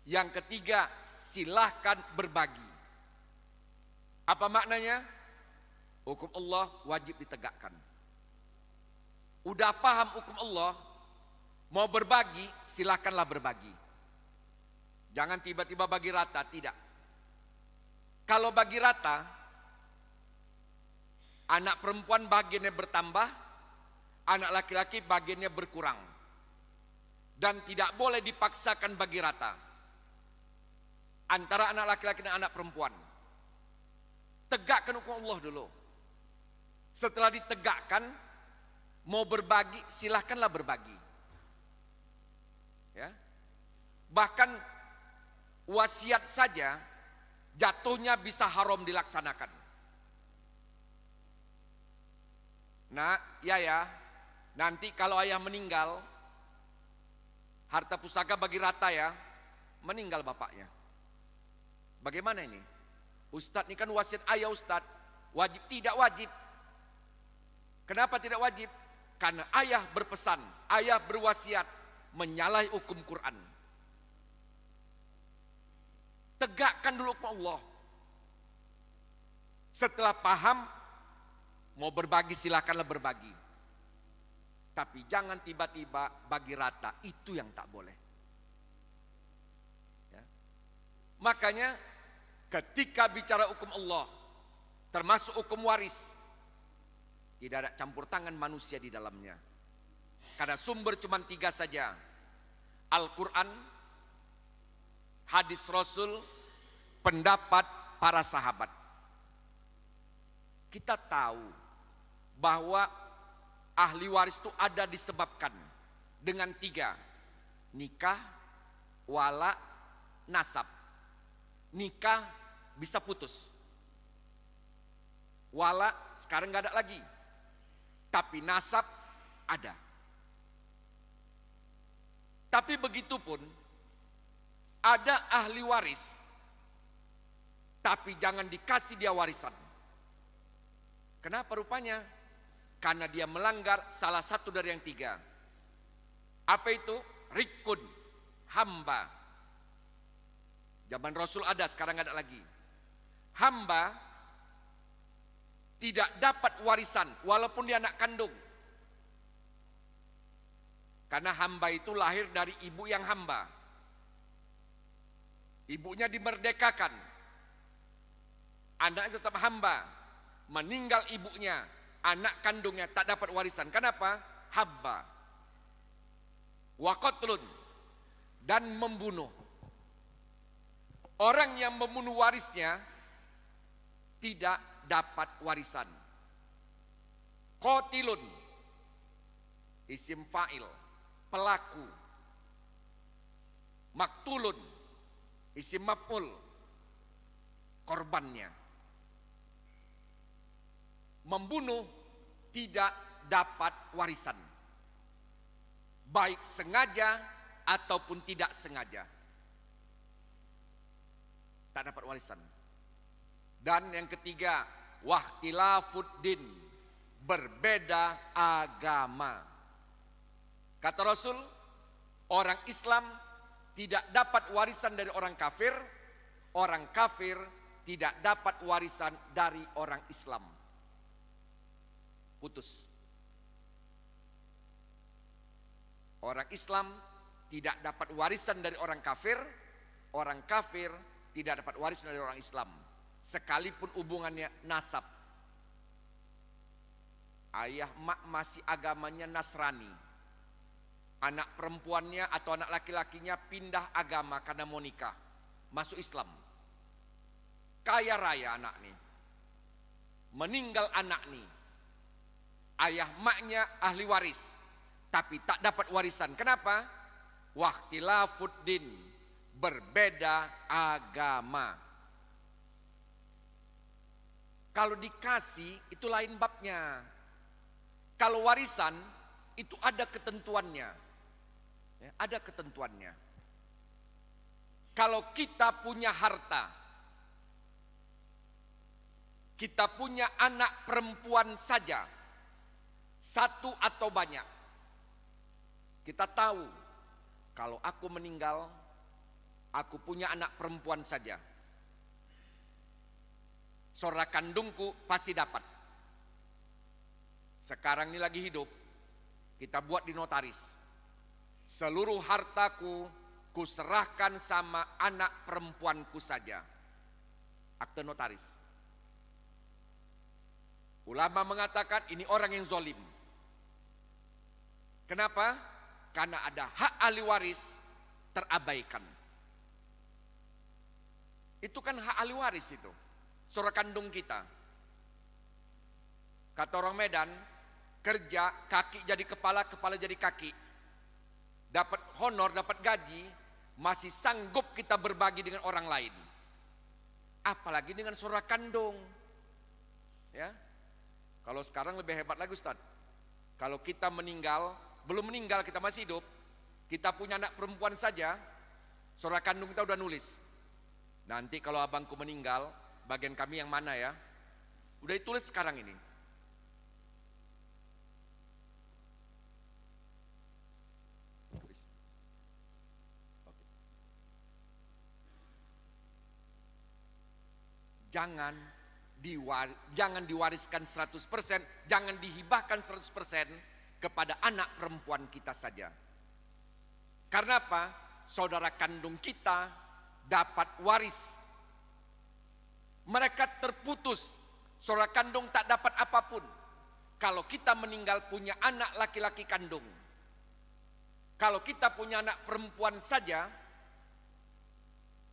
Yang ketiga, silahkan berbagi. Apa maknanya? Hukum Allah wajib ditegakkan. Udah paham hukum Allah, mau berbagi, silahkanlah berbagi. Jangan tiba-tiba bagi rata, tidak. Kalau bagi rata, anak perempuan bagiannya bertambah, anak laki-laki bagiannya berkurang. Dan tidak boleh dipaksakan bagi rata antara anak laki-laki dan anak perempuan. Tegakkan hukum Allah dulu. Setelah ditegakkan, mau berbagi, silahkanlah berbagi. Ya. Bahkan wasiat saja jatuhnya bisa haram dilaksanakan. Nah, ya, nanti kalau ayah meninggal, harta pusaka bagi rata ya, meninggal bapaknya. Bagaimana ini? Ustadz ini kan wasiat ayah Ustadz, wajib tidak wajib. Kenapa tidak wajib? Karena ayah berpesan, ayah berwasiat menyalahi hukum Quran. Tegakkan dulu hukum Allah. Setelah paham, mau berbagi silakanlah berbagi. Tapi jangan tiba-tiba bagi rata, itu yang tak boleh. Ya. Makanya ketika bicara hukum Allah, termasuk hukum waris, tidak ada campur tangan manusia di dalamnya. Karena sumber cuma 3 saja. Al-Quran, hadis Rasul, pendapat para sahabat. Kita tahu bahwa ahli waris itu ada disebabkan dengan 3. Nikah, wala, nasab. Nikah bisa putus. Wala sekarang gak ada lagi. Tapi nasab ada. Tapi begitu pun ada ahli waris, tapi jangan dikasih dia warisan. Kenapa rupanya? Karena dia melanggar salah satu dari yang 3. Apa itu? Rikun, hamba. Zaman Rasul ada, sekarang gak ada lagi. Hamba tidak dapat warisan walaupun dia anak kandung. Karena hamba itu lahir dari ibu yang hamba. Ibunya dimerdekakan. Anaknya tetap hamba. Meninggal ibunya, anak kandungnya tak dapat warisan. Kenapa? Hamba. Wa qatlun, dan membunuh. Orang yang membunuh warisnya tidak dapat warisan. Qatilun, isim fa'il, pelaku. Maktulun, isim maf'ul, korbannya. Membunuh tidak dapat warisan, baik sengaja ataupun tidak sengaja, tak dapat warisan. Dan yang ketiga, wahtilafuddin, berbeda agama. Kata Rasul, orang Islam tidak dapat warisan dari orang kafir tidak dapat warisan dari orang Islam. Putus. Orang Islam tidak dapat warisan dari orang kafir tidak dapat warisan dari orang Islam, sekalipun hubungannya nasab. Ayah mak masih agamanya Nasrani, anak perempuannya atau anak laki-lakinya pindah agama karena mau nikah, masuk Islam. Kaya raya anak nih, meninggal anak nih, ayah maknya ahli waris, tapi tak dapat warisan. Kenapa? Wahtilafuddin, berbeda agama. Kalau dikasih itu lain babnya. Kalau warisan itu ada ketentuannya. Ya, ada ketentuannya. Kalau kita punya harta, kita punya anak perempuan saja, satu atau banyak, kita tahu kalau aku meninggal, aku punya anak perempuan saja, saudara kandungku pasti dapat. Sekarang ini lagi hidup, kita buat di notaris, seluruh hartaku kuserahkan sama anak perempuanku saja. Akte notaris. Ulama mengatakan ini orang yang zalim. Kenapa? Karena ada hak ahli waris terabaikan. Itu kan hak ahli waris itu, saudara kandung kita. Kata orang Medan, kerja kaki jadi kepala, kepala jadi kaki. Dapat honor, dapat gaji, masih sanggup kita berbagi dengan orang lain. Apalagi dengan saudara kandung. Ya. Kalau sekarang lebih hebat lagi Ustaz. Kalau kita meninggal, belum meninggal kita masih hidup, kita punya anak perempuan saja, saudara kandung kita udah nulis. Nanti kalau abangku meninggal, bagian kami yang mana ya? Udah ditulis sekarang ini. Jangan diwariskan 100%, jangan dihibahkan 100% kepada anak perempuan kita saja. Karena apa? Saudara kandung kita dapat waris. Mereka terputus, saudara kandung tak dapat apapun. Kalau kita meninggal punya anak laki-laki kandung. Kalau kita punya anak perempuan saja,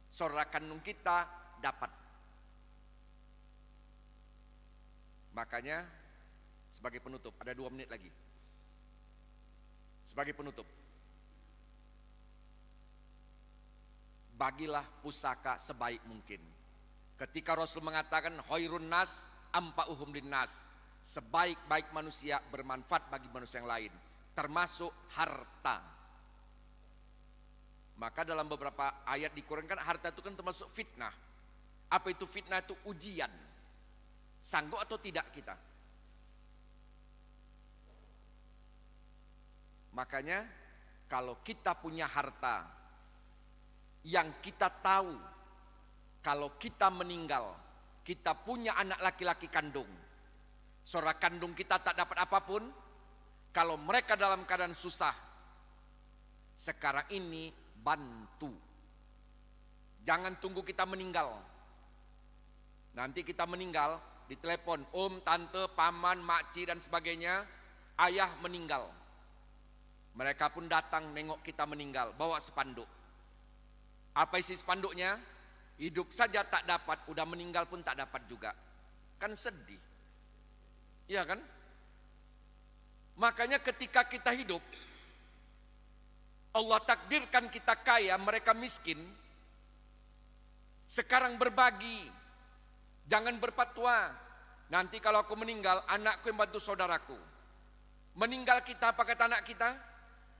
saudara kandung kita dapat. Makanya sebagai penutup, ada 2 menit lagi. Sebagai penutup, bagilah pusaka sebaik mungkin. Ketika Rasul mengatakan khairun nas ampa'uhum linnas, sebaik-baik manusia bermanfaat bagi manusia yang lain, termasuk harta. Maka dalam beberapa ayat di Quran kan harta itu kan termasuk fitnah. Apa itu fitnah? Itu ujian. Sanggup atau tidak kita? Makanya kalau kita punya harta yang kita tahu kalau kita meninggal, kita punya anak laki-laki kandung, saudara kandung kita tak dapat apapun, kalau mereka dalam keadaan susah, sekarang ini bantu. Jangan tunggu kita meninggal. Nanti kita meninggal, ditelepon om, tante, paman, makci dan sebagainya, ayah meninggal. Mereka pun datang nengok kita meninggal, bawa spanduk. Apa isi spanduknya? Hidup saja tak dapat, udah meninggal pun tak dapat juga. Kan sedih. Iya kan? Makanya ketika kita hidup, Allah takdirkan kita kaya, mereka miskin. Sekarang berbagi, jangan berfatwa. Nanti kalau aku meninggal, anakku yang bantu saudaraku. Meninggal kita, apa kata anak kita?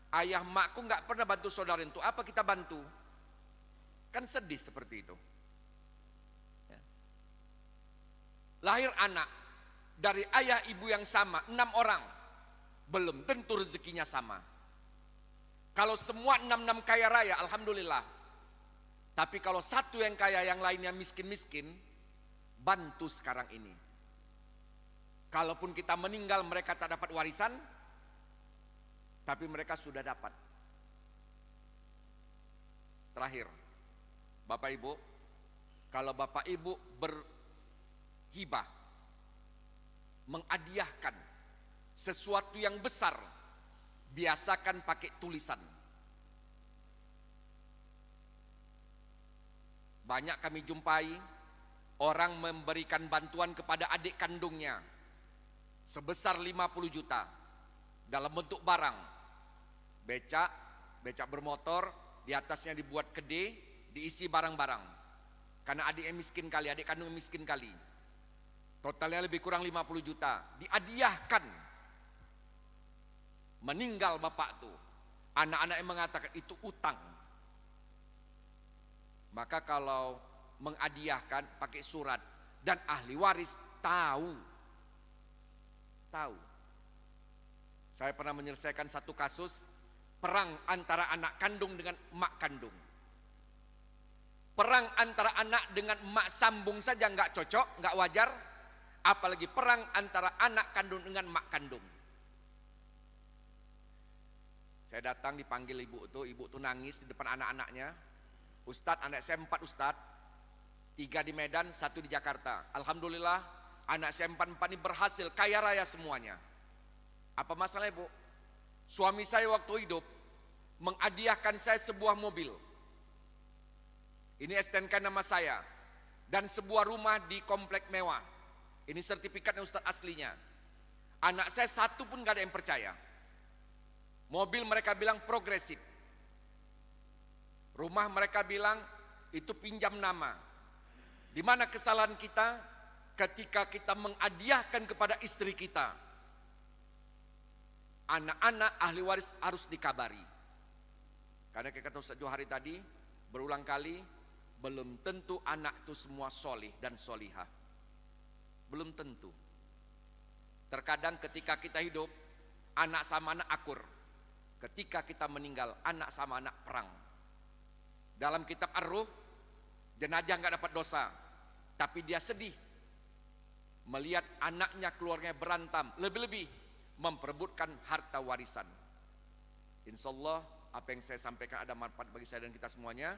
Ayah makku nggak pernah bantu saudara itu, apa kita bantu? Kan sedih seperti itu. Ya. Lahir anak dari ayah ibu yang sama, 6 orang, belum tentu rezekinya sama. Kalau semua 6 kaya raya, alhamdulillah. Tapi kalau satu yang kaya, yang lainnya miskin-miskin, bantu sekarang ini. Kalaupun kita meninggal, mereka tak dapat warisan, tapi mereka sudah dapat. Terakhir, Bapak Ibu, kalau Bapak Ibu berhibah, menghadiahkan sesuatu yang besar, biasakan pakai tulisan. Banyak kami jumpai orang memberikan bantuan kepada adik kandungnya sebesar 50 juta dalam bentuk barang. Becak bermotor, di atasnya dibuat kede, diisi barang-barang. Karena adiknya miskin kali, adik kandung miskin kali. Totalnya lebih kurang 50 juta. Dihadiahkan. Meninggal bapak tuh. Anak-anaknya mengatakan itu utang. Maka kalau menghadiahkan pakai surat dan ahli waris tahu. Saya pernah menyelesaikan satu kasus perang antara anak kandung dengan emak kandung. Perang antara anak dengan emak sambung saja nggak cocok, nggak wajar, apalagi perang antara anak kandung dengan emak kandung. Saya datang dipanggil ibu tuh nangis di depan anak-anaknya. Ustadz, anak saya 4 Ustadz, 3 di Medan, 1 di Jakarta. Alhamdulillah anak saya 4 ini berhasil, kaya raya semuanya. Apa masalahnya Bu? Suami saya waktu hidup menghadiahkan saya sebuah mobil. Ini STNK nama saya. Dan sebuah rumah di komplek mewah. Ini sertifikatnya Ustadz aslinya. Anak saya satu pun gak ada yang percaya. Mobil mereka bilang progresif. Rumah mereka bilang itu pinjam nama. Di mana kesalahan kita? Ketika kita menghadiahkan kepada istri kita. Anak-anak ahli waris harus dikabari. Karena kayak kata Ustaz Johari tadi, berulang kali, belum tentu anak itu semua solih dan solihah. Belum tentu. Terkadang ketika kita hidup, anak sama anak akur. Ketika kita meninggal, anak sama anak perang. Dalam kitab Ar-Ruh, jenazah nggak dapat dosa, tapi dia sedih melihat anaknya keluarganya berantam, lebih-lebih memperebutkan harta warisan. Insya Allah apa yang saya sampaikan ada manfaat bagi saya dan kita semuanya.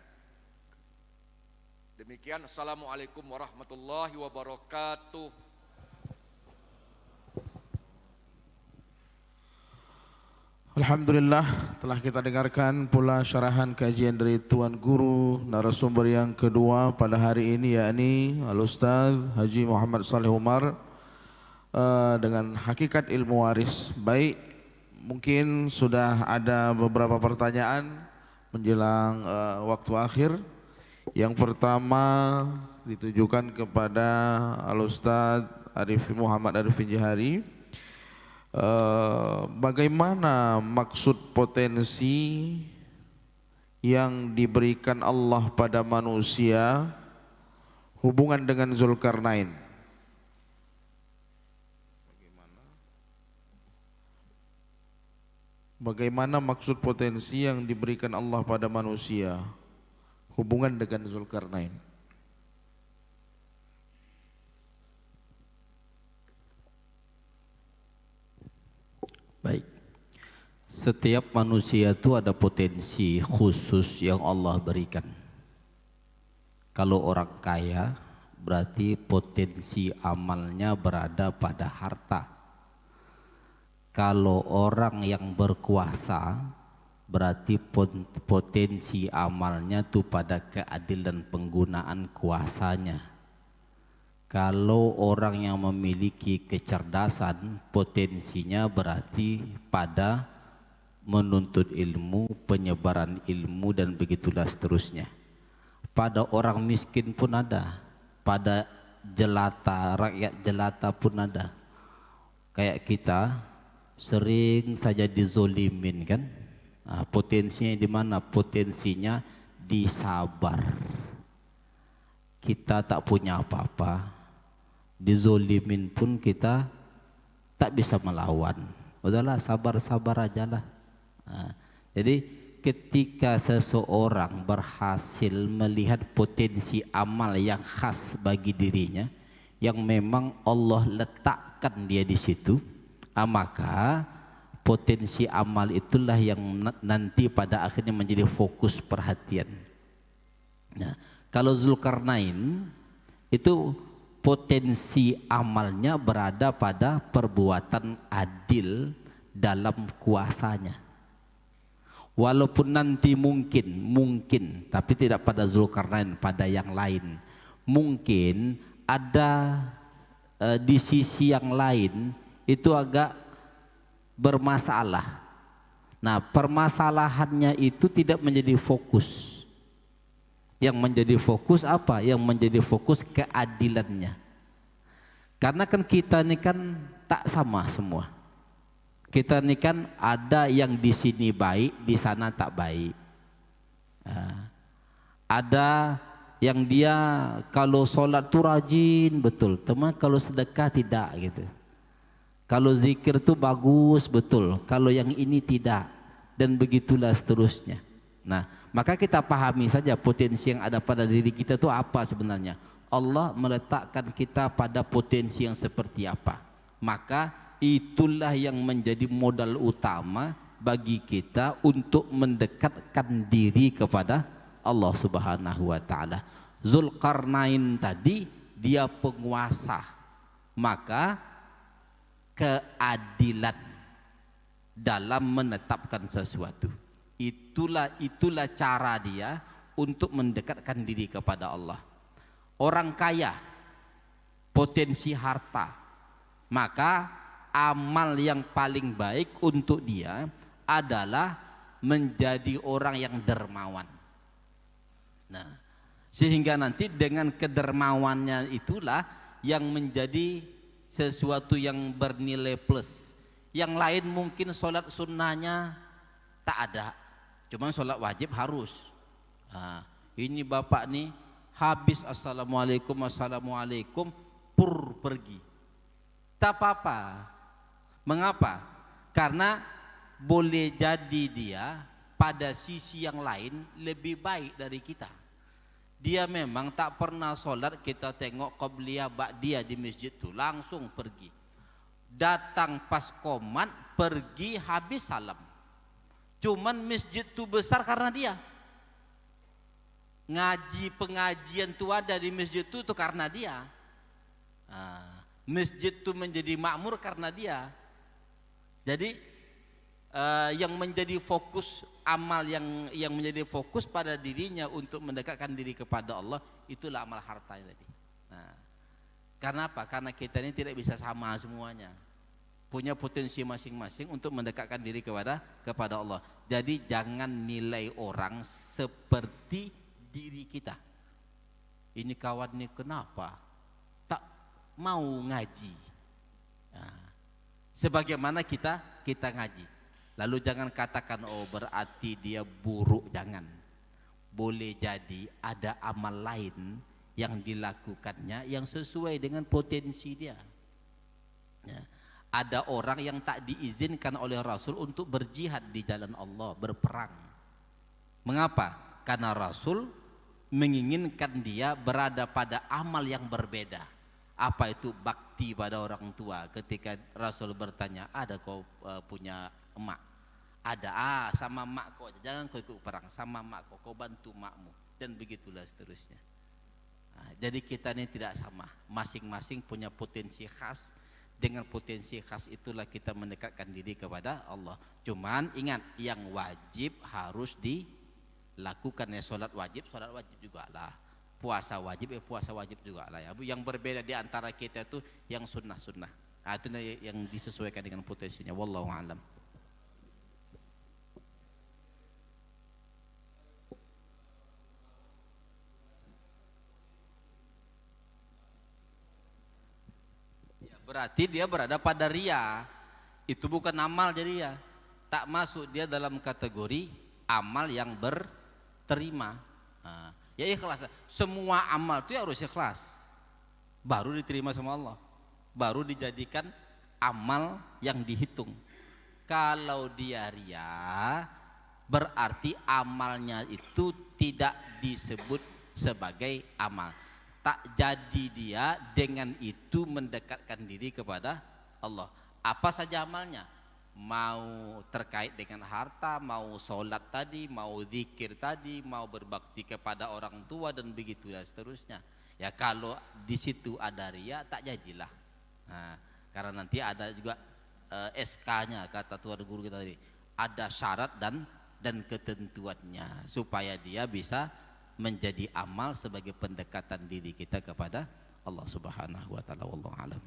Demikian, assalamualaikum warahmatullahi wabarakatuh. Alhamdulillah, telah kita dengarkan pula syarahan kajian dari Tuan Guru narasumber yang kedua pada hari ini, yakni Al-Ustaz Haji Muhammad Saleh Umar dengan hakikat ilmu waris. Baik, mungkin sudah ada beberapa pertanyaan menjelang waktu akhir. Yang pertama ditujukan kepada Al-Ustaz Muhammad Arifin Johari. Bagaimana maksud potensi yang diberikan Allah pada manusia hubungan dengan Zulkarnain? Bagaimana maksud potensi yang diberikan Allah pada manusia hubungan dengan Zulkarnain? Baik, setiap manusia itu ada potensi khusus yang Allah berikan. Kalau orang kaya, berarti potensi amalnya berada pada harta. Kalau orang yang berkuasa, berarti potensi amalnya itu pada keadilan penggunaan kuasanya. Kalau orang yang memiliki kecerdasan, potensinya berarti pada menuntut ilmu, penyebaran ilmu, dan begitulah seterusnya. Pada orang miskin pun ada, pada jelata, rakyat jelata pun ada. Kayak kita sering saja dizolimin kan. Nah, potensinya di mana? Potensinya di sabar. Kita tak punya apa-apa, dizolimin pun kita tak bisa melawan. Udahlah, sabar-sabar aja lah. Nah, jadi ketika seseorang berhasil melihat potensi amal yang khas bagi dirinya, yang memang Allah letakkan dia di situ, maka potensi amal itulah yang nanti pada akhirnya menjadi fokus perhatian. Nah, kalau Zulkarnain itu potensi amalnya berada pada perbuatan adil dalam kuasanya. Walaupun nanti mungkin, tapi tidak pada Zulkarnain, pada yang lain. Mungkin ada di sisi yang lain itu agak bermasalah. Nah, permasalahannya itu tidak menjadi fokus. Yang menjadi fokus apa? Yang menjadi fokus keadilannya. Karena kan kita ini kan tak sama semua. Kita ini kan ada yang di sini baik, di sana tak baik. Ada yang dia kalau sholat tuh rajin betul, teman kalau sedekah tidak gitu. Kalau zikir tuh bagus betul, kalau yang ini tidak, dan begitulah seterusnya. Nah, maka kita pahami saja potensi yang ada pada diri kita itu apa sebenarnya. Allah meletakkan kita pada potensi yang seperti apa. Maka itulah yang menjadi modal utama bagi kita untuk mendekatkan diri kepada Allah Subhanahu wa taala. Zulkarnain tadi dia penguasa, maka keadilan dalam menetapkan sesuatu. Itulah cara dia untuk mendekatkan diri kepada Allah. Orang kaya, potensi harta, maka amal yang paling baik untuk dia adalah menjadi orang yang dermawan. Nah, sehingga nanti dengan kedermawannya itulah yang menjadi sesuatu yang bernilai plus. Yang lain mungkin sholat sunnahnya tak ada, cuman sholat wajib harus. Nah, ini bapak nih habis assalamualaikum pur pergi, tak apa-apa. Mengapa? Karena boleh jadi dia pada sisi yang lain lebih baik dari kita. Dia memang tak pernah sholat, kita tengok qabliyah ba'diyah di masjid tuh langsung pergi. Datang pas komat, pergi habis salam. Cuman masjid itu besar karena dia. Ngaji pengajian itu ada di masjid itu karena dia. Nah, masjid itu menjadi makmur karena dia. Jadi yang menjadi fokus amal yang menjadi fokus pada dirinya untuk mendekatkan diri kepada Allah, itulah amal harta tadi. Nah, karena apa? Karena kita ini tidak bisa sama semuanya. Punya potensi masing-masing untuk mendekatkan diri kepada Allah. Jadi jangan nilai orang seperti diri kita. Ini kawan ini kenapa tak mau ngaji? Nah, sebagaimana kita ngaji. Lalu jangan katakan oh berarti dia buruk, jangan. Boleh jadi ada amal lain yang dilakukannya yang sesuai dengan potensi dia. Ya. Ada orang yang tak diizinkan oleh Rasul untuk berjihad di jalan Allah, berperang. Mengapa? Karena Rasul menginginkan dia berada pada amal yang berbeda. Apa itu? Bakti pada orang tua. Ketika Rasul bertanya, ada kau punya emak? Ada, sama emak kau, jangan kau ikut perang, sama emak kau bantu emakmu, dan begitulah seterusnya. Nah, jadi kita ini tidak sama, masing-masing punya potensi khas. Dengan potensi khas itulah kita mendekatkan diri kepada Allah. Cuman ingat, yang wajib harus dilakukan ya, sholat wajib juga lah. puasa wajib juga lah ya. Yang berbeda di antara kita itu yang sunnah-sunnah. Nah, itu yang disesuaikan dengan potensinya. Wallahu a'lam. Ya, berarti dia berada pada ria. Itu bukan amal jadi ya. Tak masuk dia dalam kategori amal yang berterima. Nah, ya ikhlas. Semua amal itu ya harus ikhlas. Baru diterima sama Allah. Baru dijadikan amal yang dihitung. Kalau dia ria, berarti amalnya itu tidak disebut sebagai amal. Tak jadi dia dengan itu mendekatkan diri kepada Allah. Apa saja amalnya? Mau terkait dengan harta, mau sholat tadi, mau zikir tadi, mau berbakti kepada orang tua dan begitu dan seterusnya. Ya kalau di situ ada ria tak jadilah. Nah, karena nanti ada juga SK-nya kata Tuan Guru kita tadi, ada syarat dan ketentuannya supaya dia bisa menjadi amal sebagai pendekatan diri kita kepada Allah Subhanahu wa taala. Wallahu a'lam.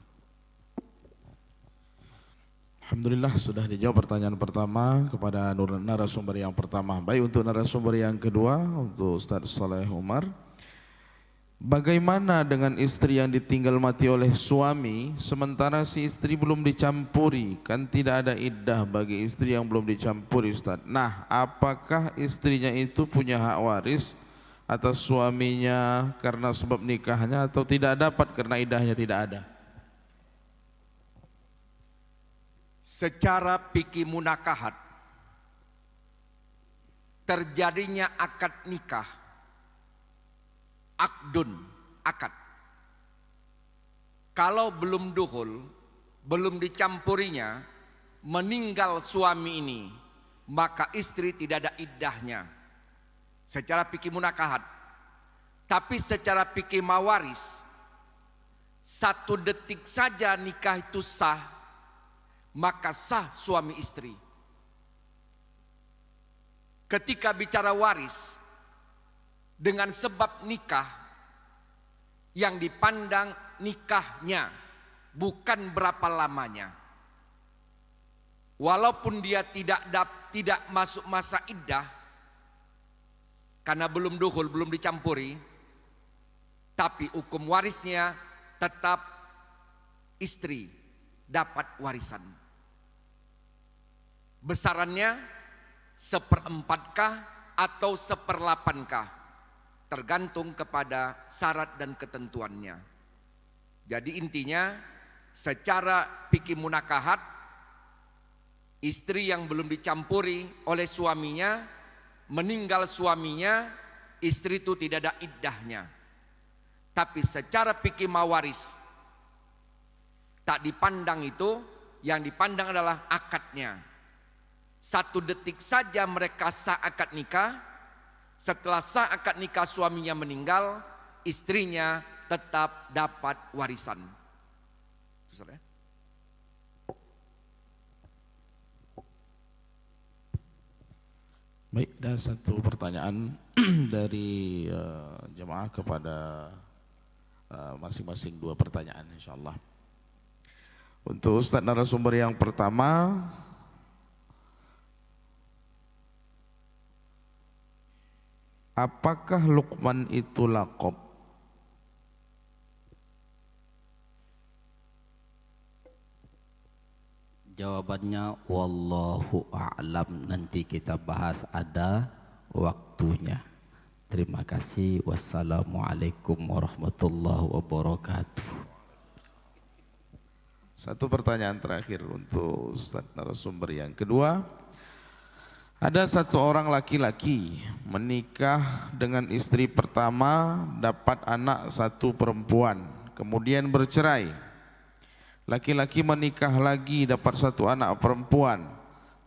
Alhamdulillah sudah dijawab pertanyaan pertama kepada narasumber yang pertama. Baik, untuk narasumber yang kedua, untuk Ustaz Saleh Umar. Bagaimana dengan istri yang ditinggal mati oleh suami sementara si istri belum dicampuri? Kan tidak ada iddah bagi istri yang belum dicampuri, Ustaz. Nah, apakah istrinya itu punya hak waris atas suaminya karena sebab nikahnya atau tidak dapat karena iddahnya tidak ada? Secara fikih munakahat, terjadinya akad nikah, akdun, akad. Kalau belum duhul, belum dicampurinya, meninggal suami ini, maka istri tidak ada iddahnya. Secara fikih munakahat. Tapi secara fikih mawaris, 1 detik saja nikah itu sah, maka sah suami istri. Ketika bicara waris, dengan sebab nikah, yang dipandang nikahnya, bukan berapa lamanya. Walaupun dia tidak masuk masa iddah, karena belum duhul, belum dicampuri, tapi hukum warisnya tetap istri dapat warisan. Besarannya 1/4kah atau 1/8kah, tergantung kepada syarat dan ketentuannya. Jadi intinya secara fikih munakahat, istri yang belum dicampuri oleh suaminya, meninggal suaminya, istri itu tidak ada iddahnya. Tapi secara fikih mawaris tak dipandang itu, yang dipandang adalah akadnya. 1 detik saja mereka sah akad nikah, setelah sah akad nikah suaminya meninggal, istrinya tetap dapat warisan. Baik, ada satu pertanyaan dari jemaah kepada masing-masing 2 pertanyaan insyaallah. Untuk Ustaz narasumber yang pertama, apakah Luqman itu laqab? Jawabannya wallahu a'lam, nanti kita bahas ada waktunya. Terima kasih. Wassalamualaikum warahmatullahi wabarakatuh. Satu pertanyaan terakhir untuk Ustaz narasumber yang kedua. Ada satu orang laki-laki menikah dengan istri pertama, dapat anak 1 perempuan, kemudian bercerai. Laki-laki menikah lagi, dapat 1 anak perempuan,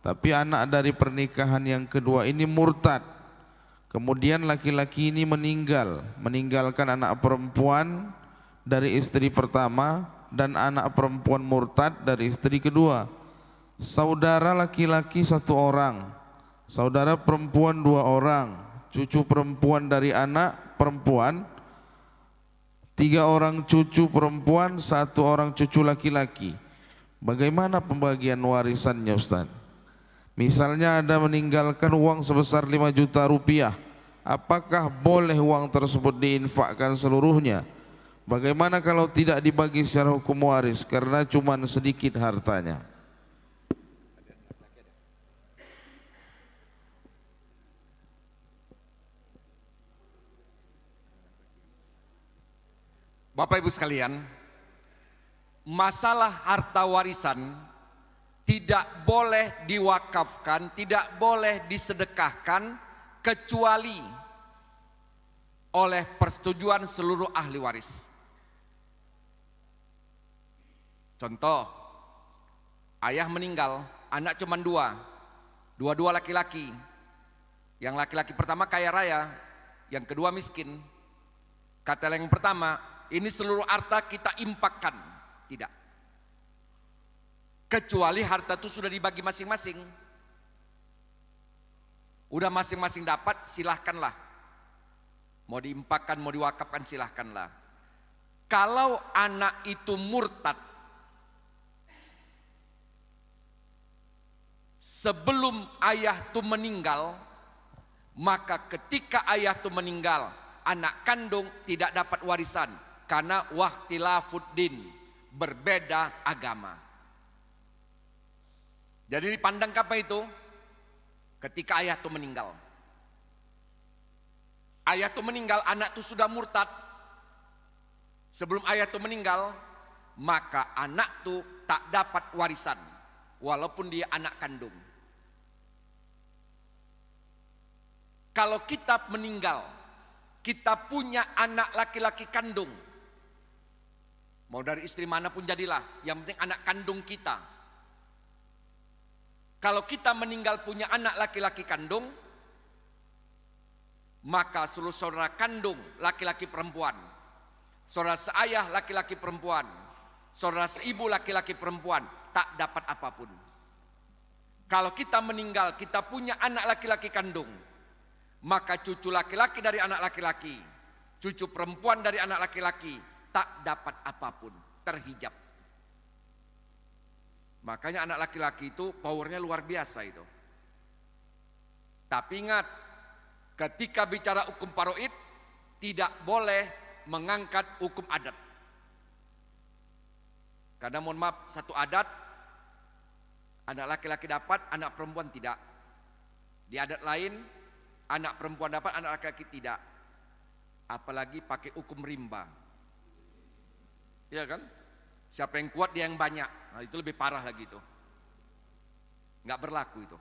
tapi anak dari pernikahan yang kedua ini murtad. Kemudian laki-laki ini meninggalkan anak perempuan dari istri pertama dan anak perempuan murtad dari istri kedua. Saudara laki-laki 1 orang, saudara perempuan 2 orang, cucu perempuan dari anak perempuan 3 orang cucu perempuan, 1 orang cucu laki-laki. Bagaimana pembagian warisannya Ustaz? Misalnya Anda meninggalkan uang sebesar 5 juta rupiah, apakah boleh uang tersebut diinfakkan seluruhnya? Bagaimana kalau tidak dibagi secara hukum waris karena cuma sedikit hartanya? Bapak Ibu sekalian, masalah harta warisan tidak boleh diwakafkan, tidak boleh disedekahkan kecuali oleh persetujuan seluruh ahli waris. Contoh, ayah meninggal, anak cuma 2, dua-dua laki-laki. Yang laki-laki pertama kaya raya, yang kedua miskin. Kata yang pertama, ini seluruh harta kita impakkan. Tidak. Kecuali harta itu sudah dibagi masing-masing. Udah masing-masing dapat, silahkanlah. Mau diimpakkan, mau diwakafkan, silahkanlah. Kalau anak itu murtad, sebelum ayah itu meninggal, maka ketika ayah itu meninggal, anak kandung tidak dapat warisan karena wahtilafuddin, berbeda agama. Jadi dipandang kapan itu? Ketika ayah itu meninggal. Ayah itu meninggal, anak itu sudah murtad. Sebelum ayah itu meninggal, maka anak itu tak dapat warisan, walaupun dia anak kandung. Kalau kita meninggal, kita punya anak laki-laki kandung, mau dari istri manapun jadilah, yang penting anak kandung kita. Kalau kita meninggal punya anak laki-laki kandung, maka seluruh saudara kandung laki-laki perempuan, saudara seayah laki-laki perempuan, saudara seibu laki-laki perempuan tak dapat apapun. Kalau kita meninggal, kita punya anak laki-laki kandung, maka cucu laki-laki dari anak laki-laki, cucu perempuan dari anak laki-laki tak dapat apapun, terhijab. Makanya anak laki-laki itu powernya luar biasa itu. Tapi ingat, ketika bicara hukum faraid, tidak boleh mengangkat hukum adat. Karena mohon maaf, satu adat, anak laki-laki dapat, anak perempuan tidak. Di adat lain, anak perempuan dapat, anak laki-laki tidak. Apalagi pakai hukum rimba. Iya kan? Siapa yang kuat dia yang banyak. Nah, itu lebih parah lagi itu. Nggak berlaku itu.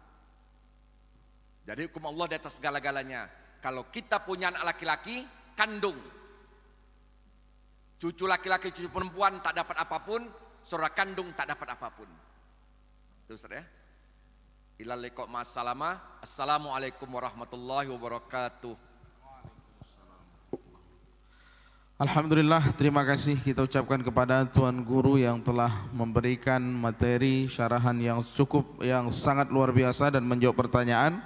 Jadi hukum Allah di atas segala-galanya. Kalau kita punya anak laki-laki kandung, cucu laki-laki, cucu perempuan tak dapat apapun, saudara kandung tak dapat apapun. Itu Ustaz ya. Ilal liqa ma'assalama. Assalamualaikum warahmatullahi wabarakatuh. Alhamdulillah, terima kasih kita ucapkan kepada Tuan Guru yang telah memberikan materi syarahan yang cukup, yang sangat luar biasa dan menjawab pertanyaan.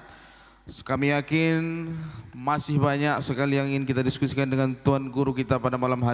Kami yakin masih banyak sekali yang ingin kita diskusikan dengan Tuan Guru kita pada malam hari